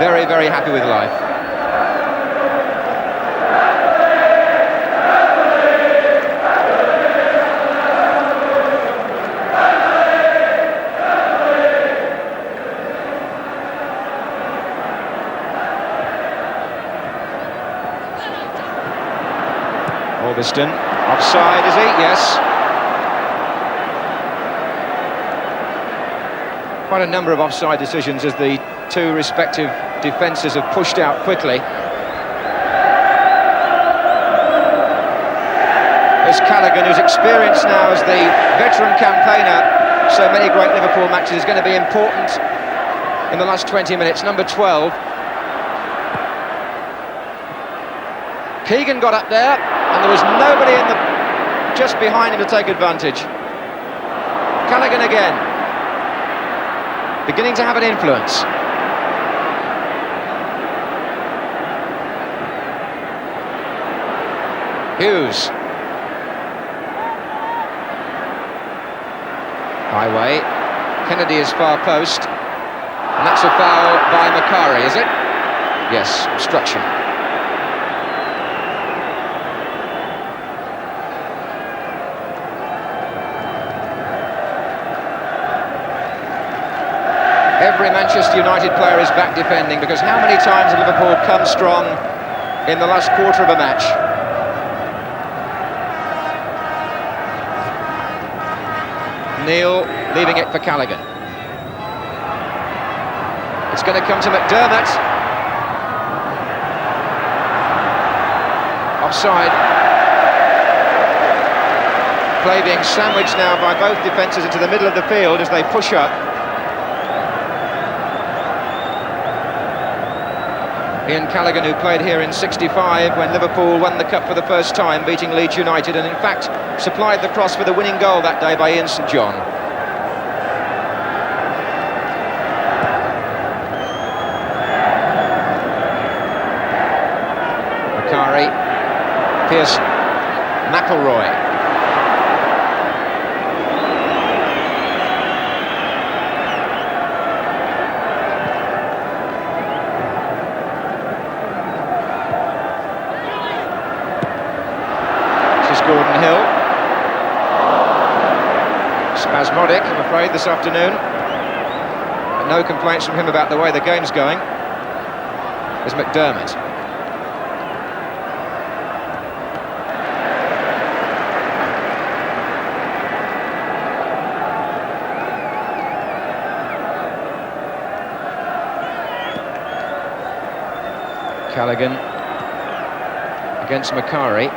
very, very happy with life. Augustin, offside is he? Yes. Quite a number of offside decisions as the two respective defences have pushed out quickly. There's Callaghan, who's experienced now as the veteran campaigner. So many great Liverpool matches is going to be important in the last 20 minutes. Number 12. Keegan got up there. And there was nobody in the just behind him to take advantage. Callaghan again, beginning to have an influence. Hughes. Highway. Kennedy is far post. And that's a foul by Macari, is it? Yes, obstruction. Every Manchester United player is back defending, because how many times have Liverpool come strong in the last quarter of a match? Neal leaving it for Callaghan. It's going to come to McDermott. Offside. Play being sandwiched now by both defences into the middle of the field as they push up. Ian Callaghan, who played here in '65 when Liverpool won the Cup for the first time, beating Leeds United, and in fact supplied the cross for the winning goal that day by Ian St John. Macari, Pearson, McIlroy. Gordon Hill. Spasmodic, I'm afraid, this afternoon. But no complaints from him about the way the game's going. There's McDermott. Callaghan against Macari.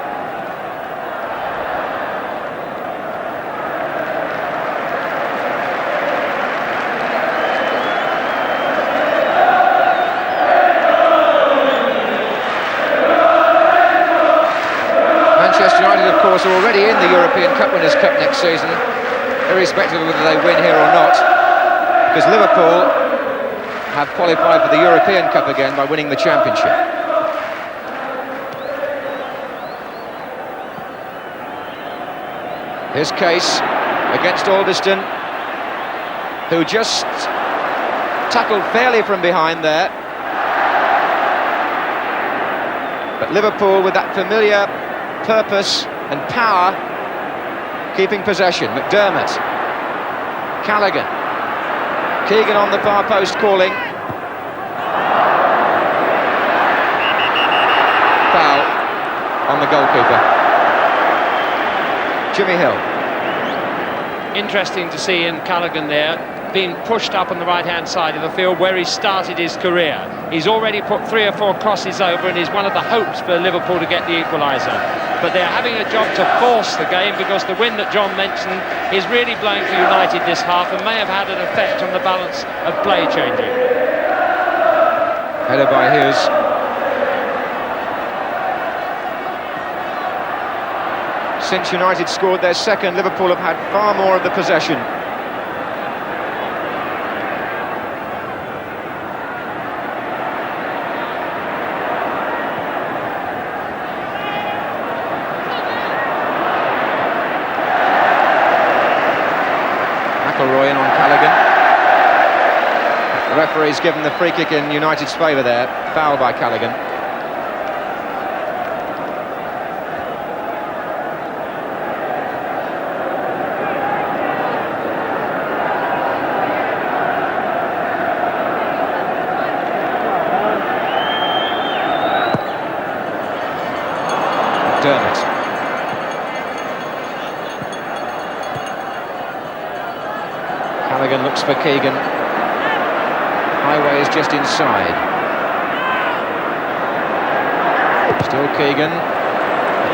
Manchester United, of course, are already in the European Cup Winners' Cup next season, irrespective of whether they win here or not, because Liverpool have qualified for the European Cup again by winning the Championship. Here's Case against Alderston, who just tackled fairly from behind there. But Liverpool, with that familiar purpose and power, keeping possession. McDermott, Callaghan, Keegan on the far post calling. Foul on the goalkeeper. Jimmy Hill. Interesting to see Ian Callaghan there, being pushed up on the right-hand side of the field where he started his career. He's already put 3 or 4 crosses over and is one of the hopes for Liverpool to get the equaliser. But they're having a job to force the game, because the win that John mentioned is really blowing for United this half and may have had an effect on the balance of play changing. Header by Hughes. Since United scored their second, Liverpool have had far more of the possession. McIlroy in on Callaghan. The referee's given the free kick in United's favour there. Foul by Callaghan. McDermott. Callaghan looks for Keegan. Highway is just inside. Still Keegan.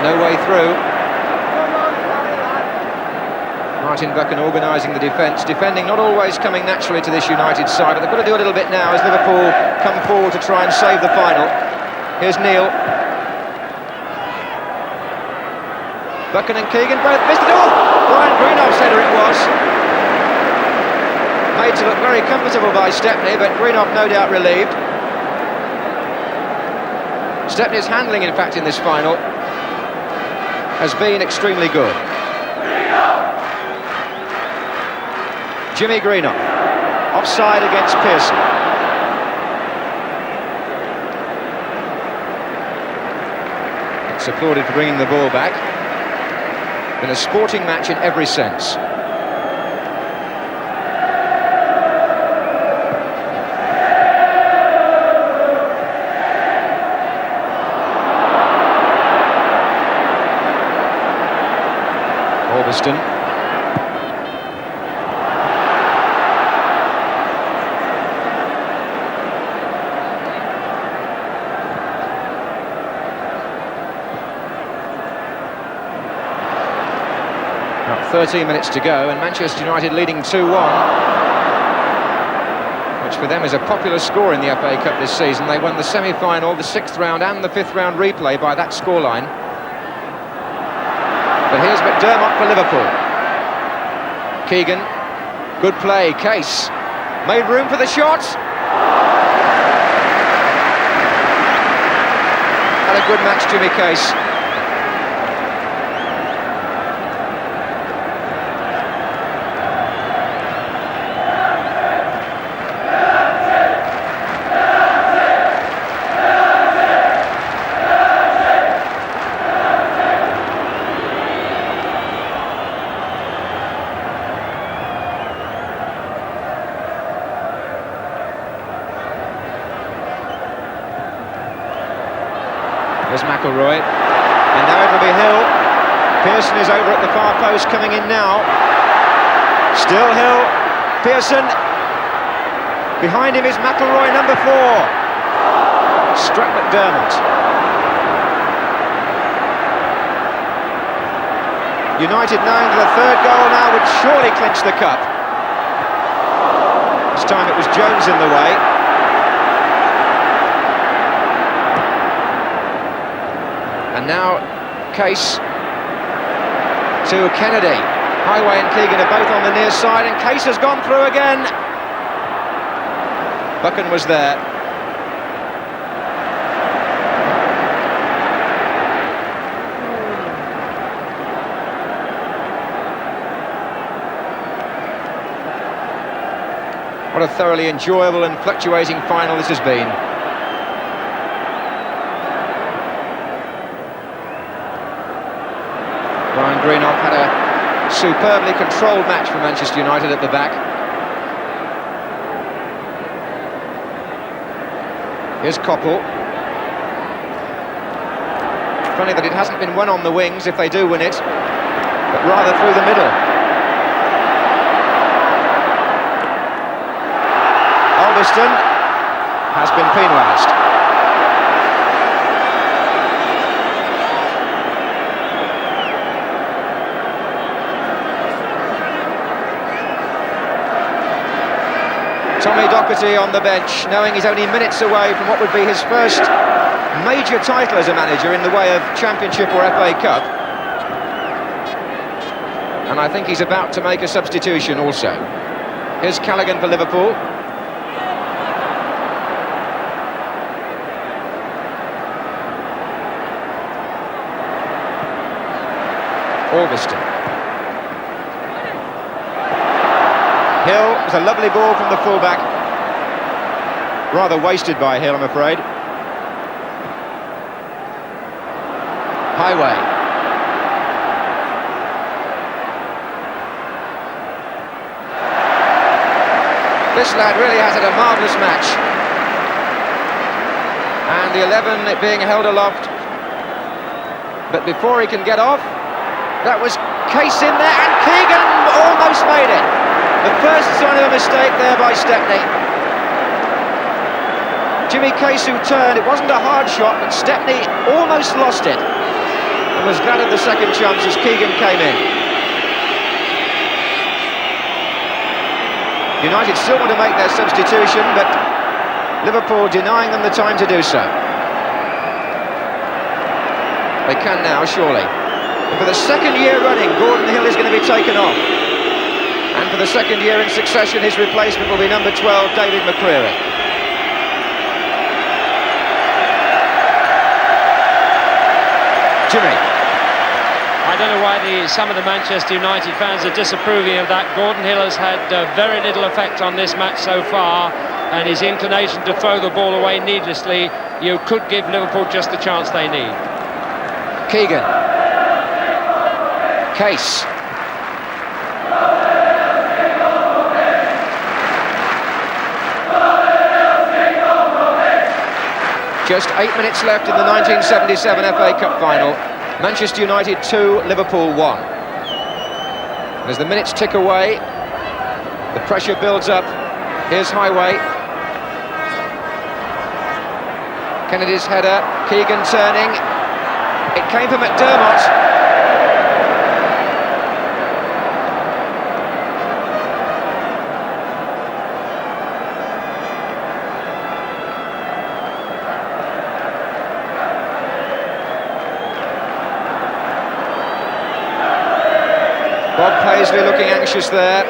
No way through. Martin Buchan organising the defence. Defending not always coming naturally to this United side, but they've got to do a little bit now as Liverpool come forward to try and save the final. Here's Neil. Buchan and Keegan both missed it all. Brian Greenhoff's header it was. Made to look very comfortable by Stepney, but Greenhoff no doubt relieved. Stepney's handling, in fact, in this final has been extremely good. Jimmy Greenhoff, offside against Pearson. It's applauded for bringing the ball back. Been a sporting match in every sense. Alderston. About 13 minutes to go, and Manchester United leading 2-1, which for them is a popular score in the FA Cup this season. They won the semi-final, the 6th round and the 5th round replay by that scoreline. But here's McDermott for Liverpool. Keegan, good play, Case, made room for the shot. Had a good match, Jimmy Case. There's McElroy, and now it'll be Hill. Pearson is over at the far post, coming in now. Still Hill, Pearson. Behind him is McElroy, number 4. Struck McDermott. United knowing that the 3rd goal now would surely clinch the cup. This time it was Jones in the way. And now Case to Kennedy. Highway and Keegan are both on the near side, and Case has gone through again. Buchan was there. What a thoroughly enjoyable and fluctuating final this has been. Brian Greenough had a superbly controlled match for Manchester United at the back. Here's Koppel. Funny that it hasn't been won on the wings if they do win it, but rather through the middle. Alderson has been penalised. Tommy Docherty on the bench, knowing he's only minutes away from what would be his first major title as a manager in the way of Championship or FA Cup. And I think he's about to make a substitution also. Here's Callaghan for Liverpool. Alveston. Hill, was a lovely ball from the fullback. Rather wasted by Hill, I'm afraid. Highway. This lad really has had a marvellous match. And the 11 being held aloft. But before he can get off, that was Case in there, and Keegan almost made it. The first sign of a mistake there by Stepney. Jimmy Case who turned, it wasn't a hard shot, but Stepney almost lost it. And was glad of the second chance as Keegan came in. United still want to make their substitution, but Liverpool denying them the time to do so. They can now, surely. And for the second year running, Gordon Hill is going to be taken off. And for the second year in succession, his replacement will be number 12, David McCreary. Jimmy. I don't know why some of the Manchester United fans are disapproving of that. Gordon Hill has had very little effect on this match so far, and his inclination to throw the ball away needlessly, you could give Liverpool just the chance they need. Keegan. Case. Just 8 minutes left in the 1977 FA Cup final. Manchester United 2, Liverpool 1. As the minutes tick away, the pressure builds up. Here's Highway. Kennedy's header, Keegan turning. It came from McDermott. Bob Paisley looking anxious there.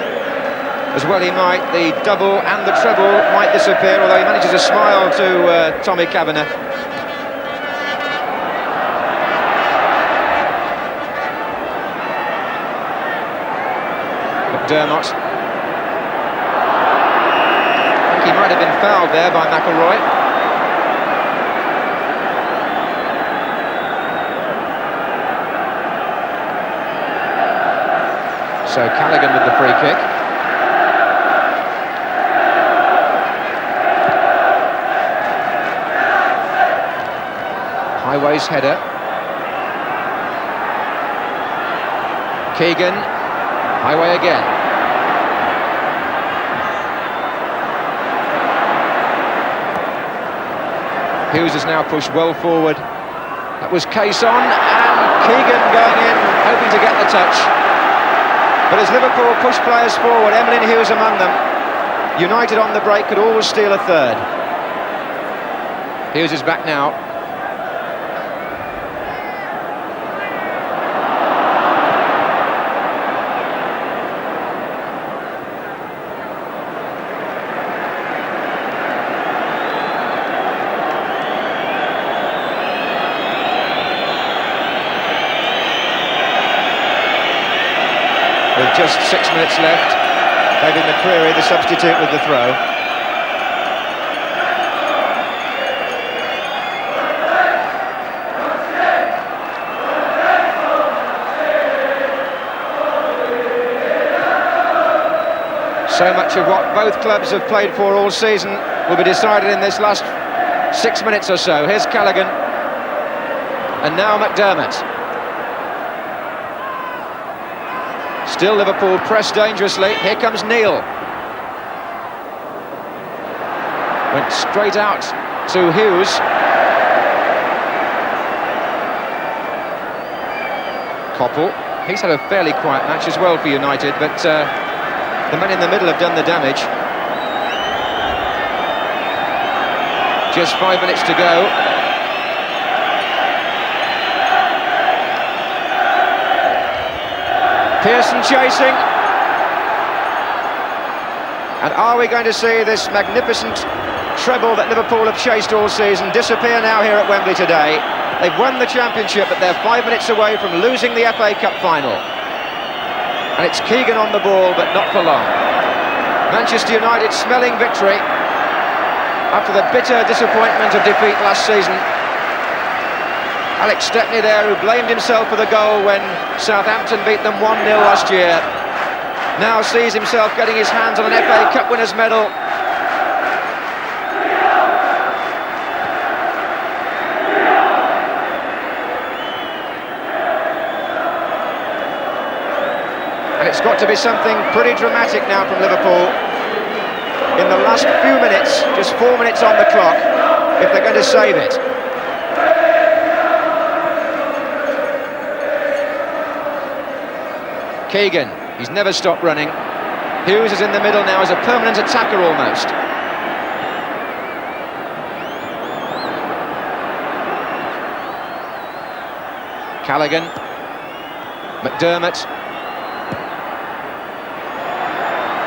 As well he might. The double and the treble might disappear, although he manages a smile to Tommy Kavanagh. McDermott. I think he might have been fouled there by McIlroy. So Callaghan with the free kick. Highway's header. Keegan. Highway again. Hughes has now pushed well forward. That was Cason, and Keegan going in, hoping to get the touch. But as Liverpool push players forward, Emlyn Hughes among them, United on the break could always steal a third. Hughes is back now. With just 6 minutes left, David McCreary, the substitute, with the throw. So much of what both clubs have played for all season will be decided in this last 6 minutes or so. Here's Callaghan, and now McDermott. Still Liverpool press dangerously. Here comes Neil. Went straight out to Hughes. Koppel. He's had a fairly quiet match as well for United, but the men in the middle have done the damage. Just 5 minutes to go. Pearson chasing. And are we going to see this magnificent treble that Liverpool have chased all season disappear now here at Wembley today? They've won the championship, but they're 5 minutes away from losing the FA Cup final. And it's Keegan on the ball, but not for long. Manchester United smelling victory after the bitter disappointment of defeat last season. Alex Stepney there, who blamed himself for the goal when Southampton beat them 1-0 last year, now sees himself getting his hands on an FA Cup winners' medal. And it's got to be something pretty dramatic now from Liverpool in the last few minutes, just 4 minutes on the clock, if they're going to save it. Keegan, he's never stopped running. Hughes is in the middle now as a permanent attacker almost. Callaghan, McDermott.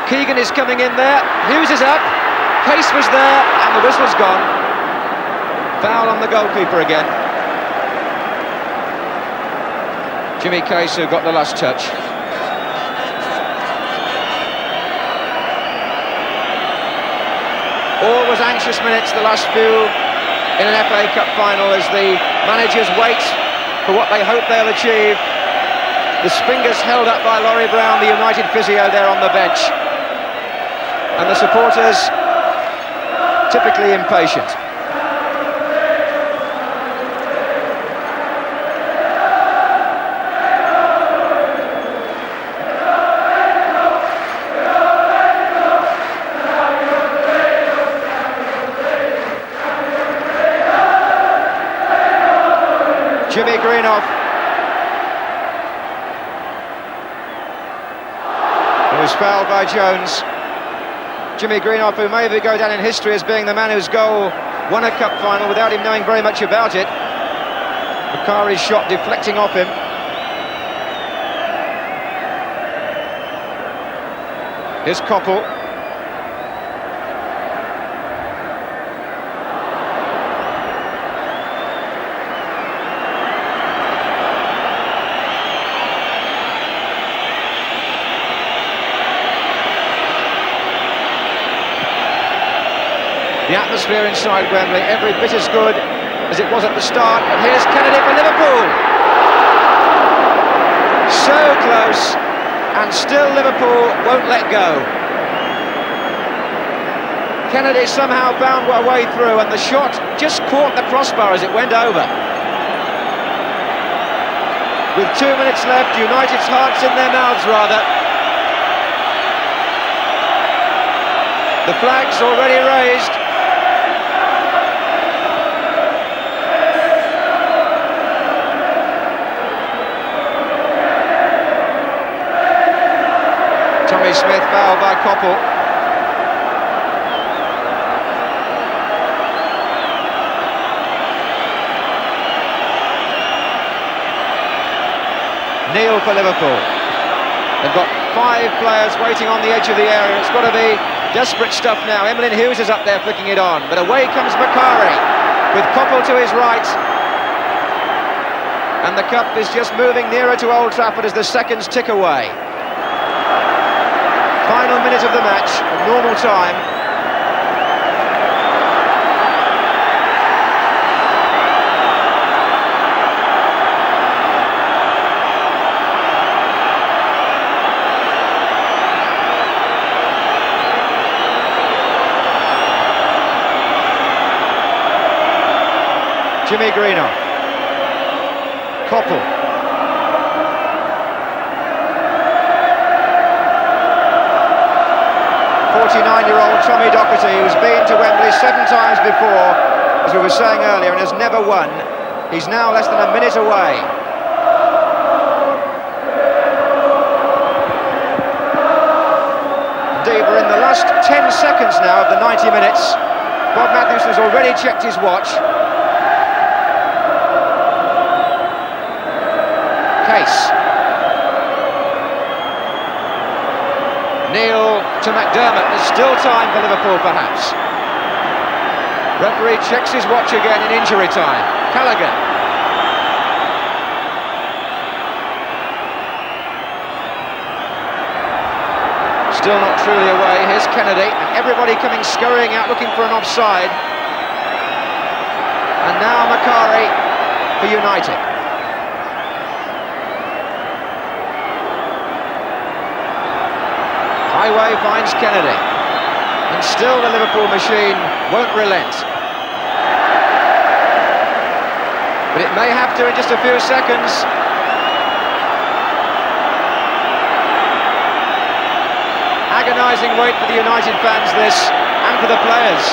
Keegan is coming in there, Hughes is up, pace was there, and the whistle's gone. Foul on the goalkeeper again. Jimmy Case who got the last touch. Always anxious minutes, the last few in an FA Cup final, as the managers wait for what they hope they'll achieve. The fingers held up by Laurie Brown, the United physio, there on the bench. And the supporters typically impatient. Jimmy Greenoff. He was fouled by Jones. Jimmy Greenoff, who maybe go down in history as being the man whose goal won a cup final without him knowing very much about it. Bakari's shot deflecting off him. Here's Koppel. The atmosphere inside Wembley, every bit as good as it was at the start. And here's Kennedy for Liverpool. So close, and still Liverpool won't let go. Kennedy somehow bound her way through, and the shot just caught the crossbar as it went over. With 2 minutes left, United's hearts in their mouths, rather. The flag's already raised. Tommy Smith fouled by Koppel. Neil for Liverpool. They've got 5 players waiting on the edge of the area. It's got to be desperate stuff now. Emlyn Hughes is up there flicking it on, but away comes Macari with Koppel to his right. And the cup is just moving nearer to Old Trafford as the seconds tick away. Final minute of the match, of normal time. Jimmy Greenough. Koppel. 49-year-old Tommy Docherty, who's been to Wembley 7 times before, as we were saying earlier, and has never won. He's now less than a minute away. Indeed, we're in the last 10 seconds now of the 90 minutes. Bob Matthews has already checked his watch. Case. Neil to McDermott. There's still time for Liverpool, perhaps. Referee checks his watch again in injury time. Callaghan. Still not truly away. Here's Kennedy, and everybody coming scurrying out looking for an offside. And now Macari for United. Highway finds Kennedy, and still the Liverpool machine won't relent. But it may have to in just a few seconds. Agonising wait for the United fans, this, and for the players.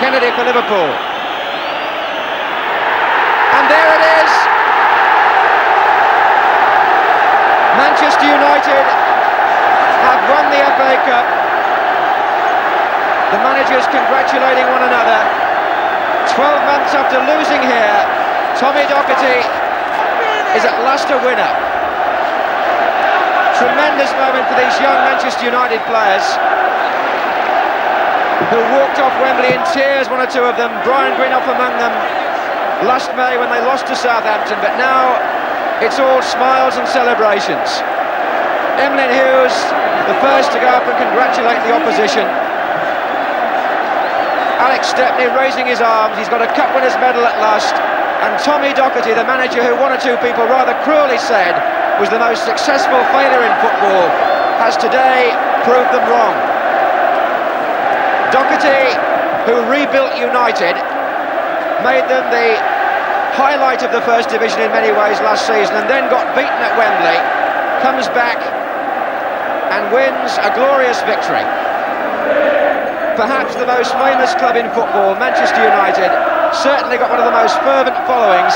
Kennedy for Liverpool. And there it is! Manchester United have won the FA Cup. The managers congratulating one another. 12 months after losing here, Tommy Docherty is at last a winner. Tremendous moment for these young Manchester United players who walked off Wembley in tears, one or two of them, Brian Greenough among them, last May when they lost to Southampton, but now it's all smiles and celebrations. Emlyn Hughes, the first to go up and congratulate the opposition. Alex Stepney raising his arms, he's got a cup winner's medal at last. And Tommy Docherty, the manager who one or two people rather cruelly said was the most successful failure in football, has today proved them wrong. Docherty, who rebuilt United, made them the highlight of the First Division in many ways last season, and then got beaten at Wembley, comes back and wins a glorious victory. Perhaps the most famous club in football, Manchester United, certainly got one of the most fervent followings,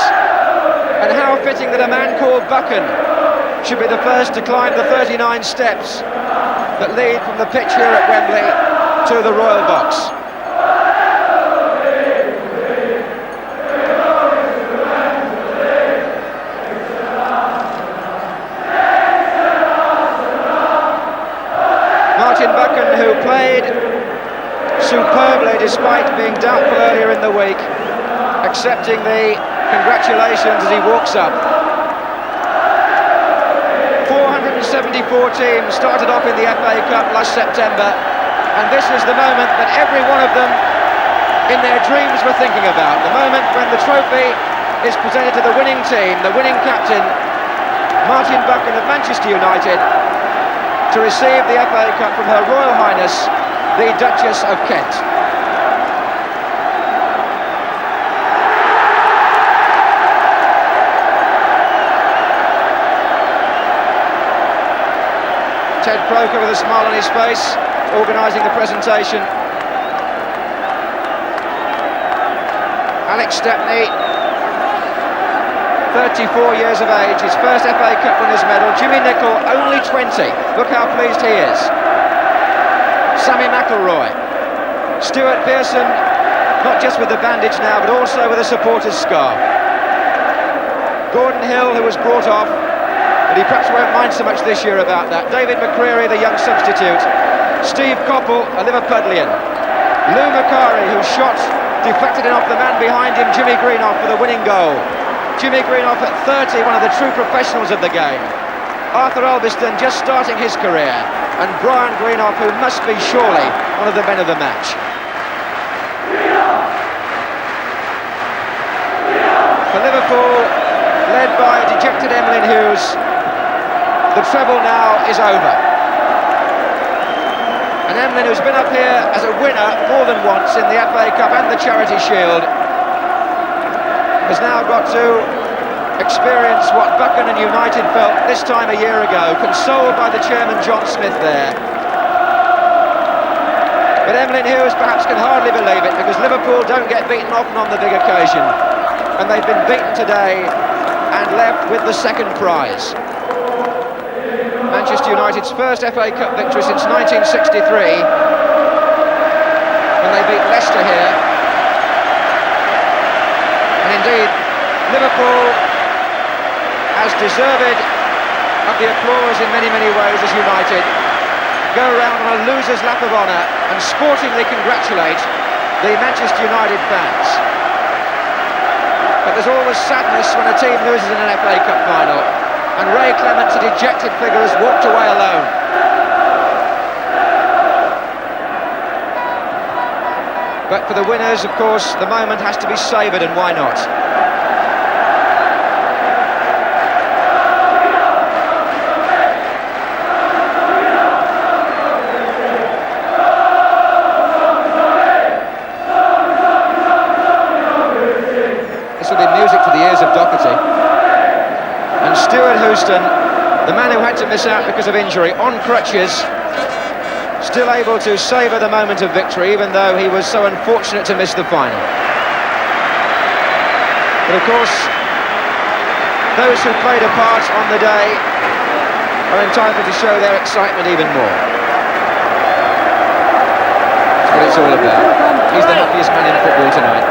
and how fitting that a man called Buchan should be the first to climb the 39 steps that lead from the pitch here at Wembley to the Royal Box. Martin Buchan, who played superbly despite being doubtful earlier in the week, accepting the congratulations as he walks up. 474 teams started off in the FA Cup last September, and this is the moment that every one of them in their dreams were thinking about. The moment when the trophy is presented to the winning team, the winning captain, Martin Buchan of Manchester United, to receive the FA Cup from Her Royal Highness, the Duchess of Kent. Ted Croker with a smile on his face, organising the presentation. Alex Stepney, 34 years of age, his first FA Cup winners' medal. Jimmy Nicholl, only 20. Look how pleased he is. Sammy McIlroy. Stuart Pearson, not just with the bandage now, but also with a supporter's scarf. Gordon Hill, who was brought off, but he perhaps won't mind so much this year about that. David McCreary, the young substitute. Steve Coppell, a Liverpudlian. Lou Macari, who shot, deflected it off the man behind him, Jimmy Greenough, for the winning goal. Jimmy Greenough at 30, one of the true professionals of the game. Arthur Albiston just starting his career, and Brian Greenough, who must be surely one of the men of the match. For Liverpool, led by dejected Emlyn Hughes, the treble now is over. And Emlyn, who's been up here as a winner more than once in the FA Cup and the Charity Shield, has now got to experience what Buchan and United felt this time a year ago, consoled by the chairman John Smith there. But Emlyn Hughes perhaps can hardly believe it, because Liverpool don't get beaten often on the big occasion, and they've been beaten today and left with the second prize. Manchester United's first FA Cup victory since 1963, when they beat Leicester here. And indeed, Liverpool, as deserved of the applause in many, many ways as United, go around on a loser's lap of honour and sportingly congratulate the Manchester United fans. But there's always sadness when a team loses in an FA Cup final, and Ray Clements, a dejected figure, has walked away alone. But for the winners, of course, the moment has to be savoured, and why not? This will be music for the ears of Doherty. And Stuart Houston, the man who had to miss out because of injury, on crutches, still able to savour the moment of victory, even though he was so unfortunate to miss the final. But of course, those who played a part on the day are entitled to show their excitement even more. That's what it's all about. He's the happiest man in football tonight.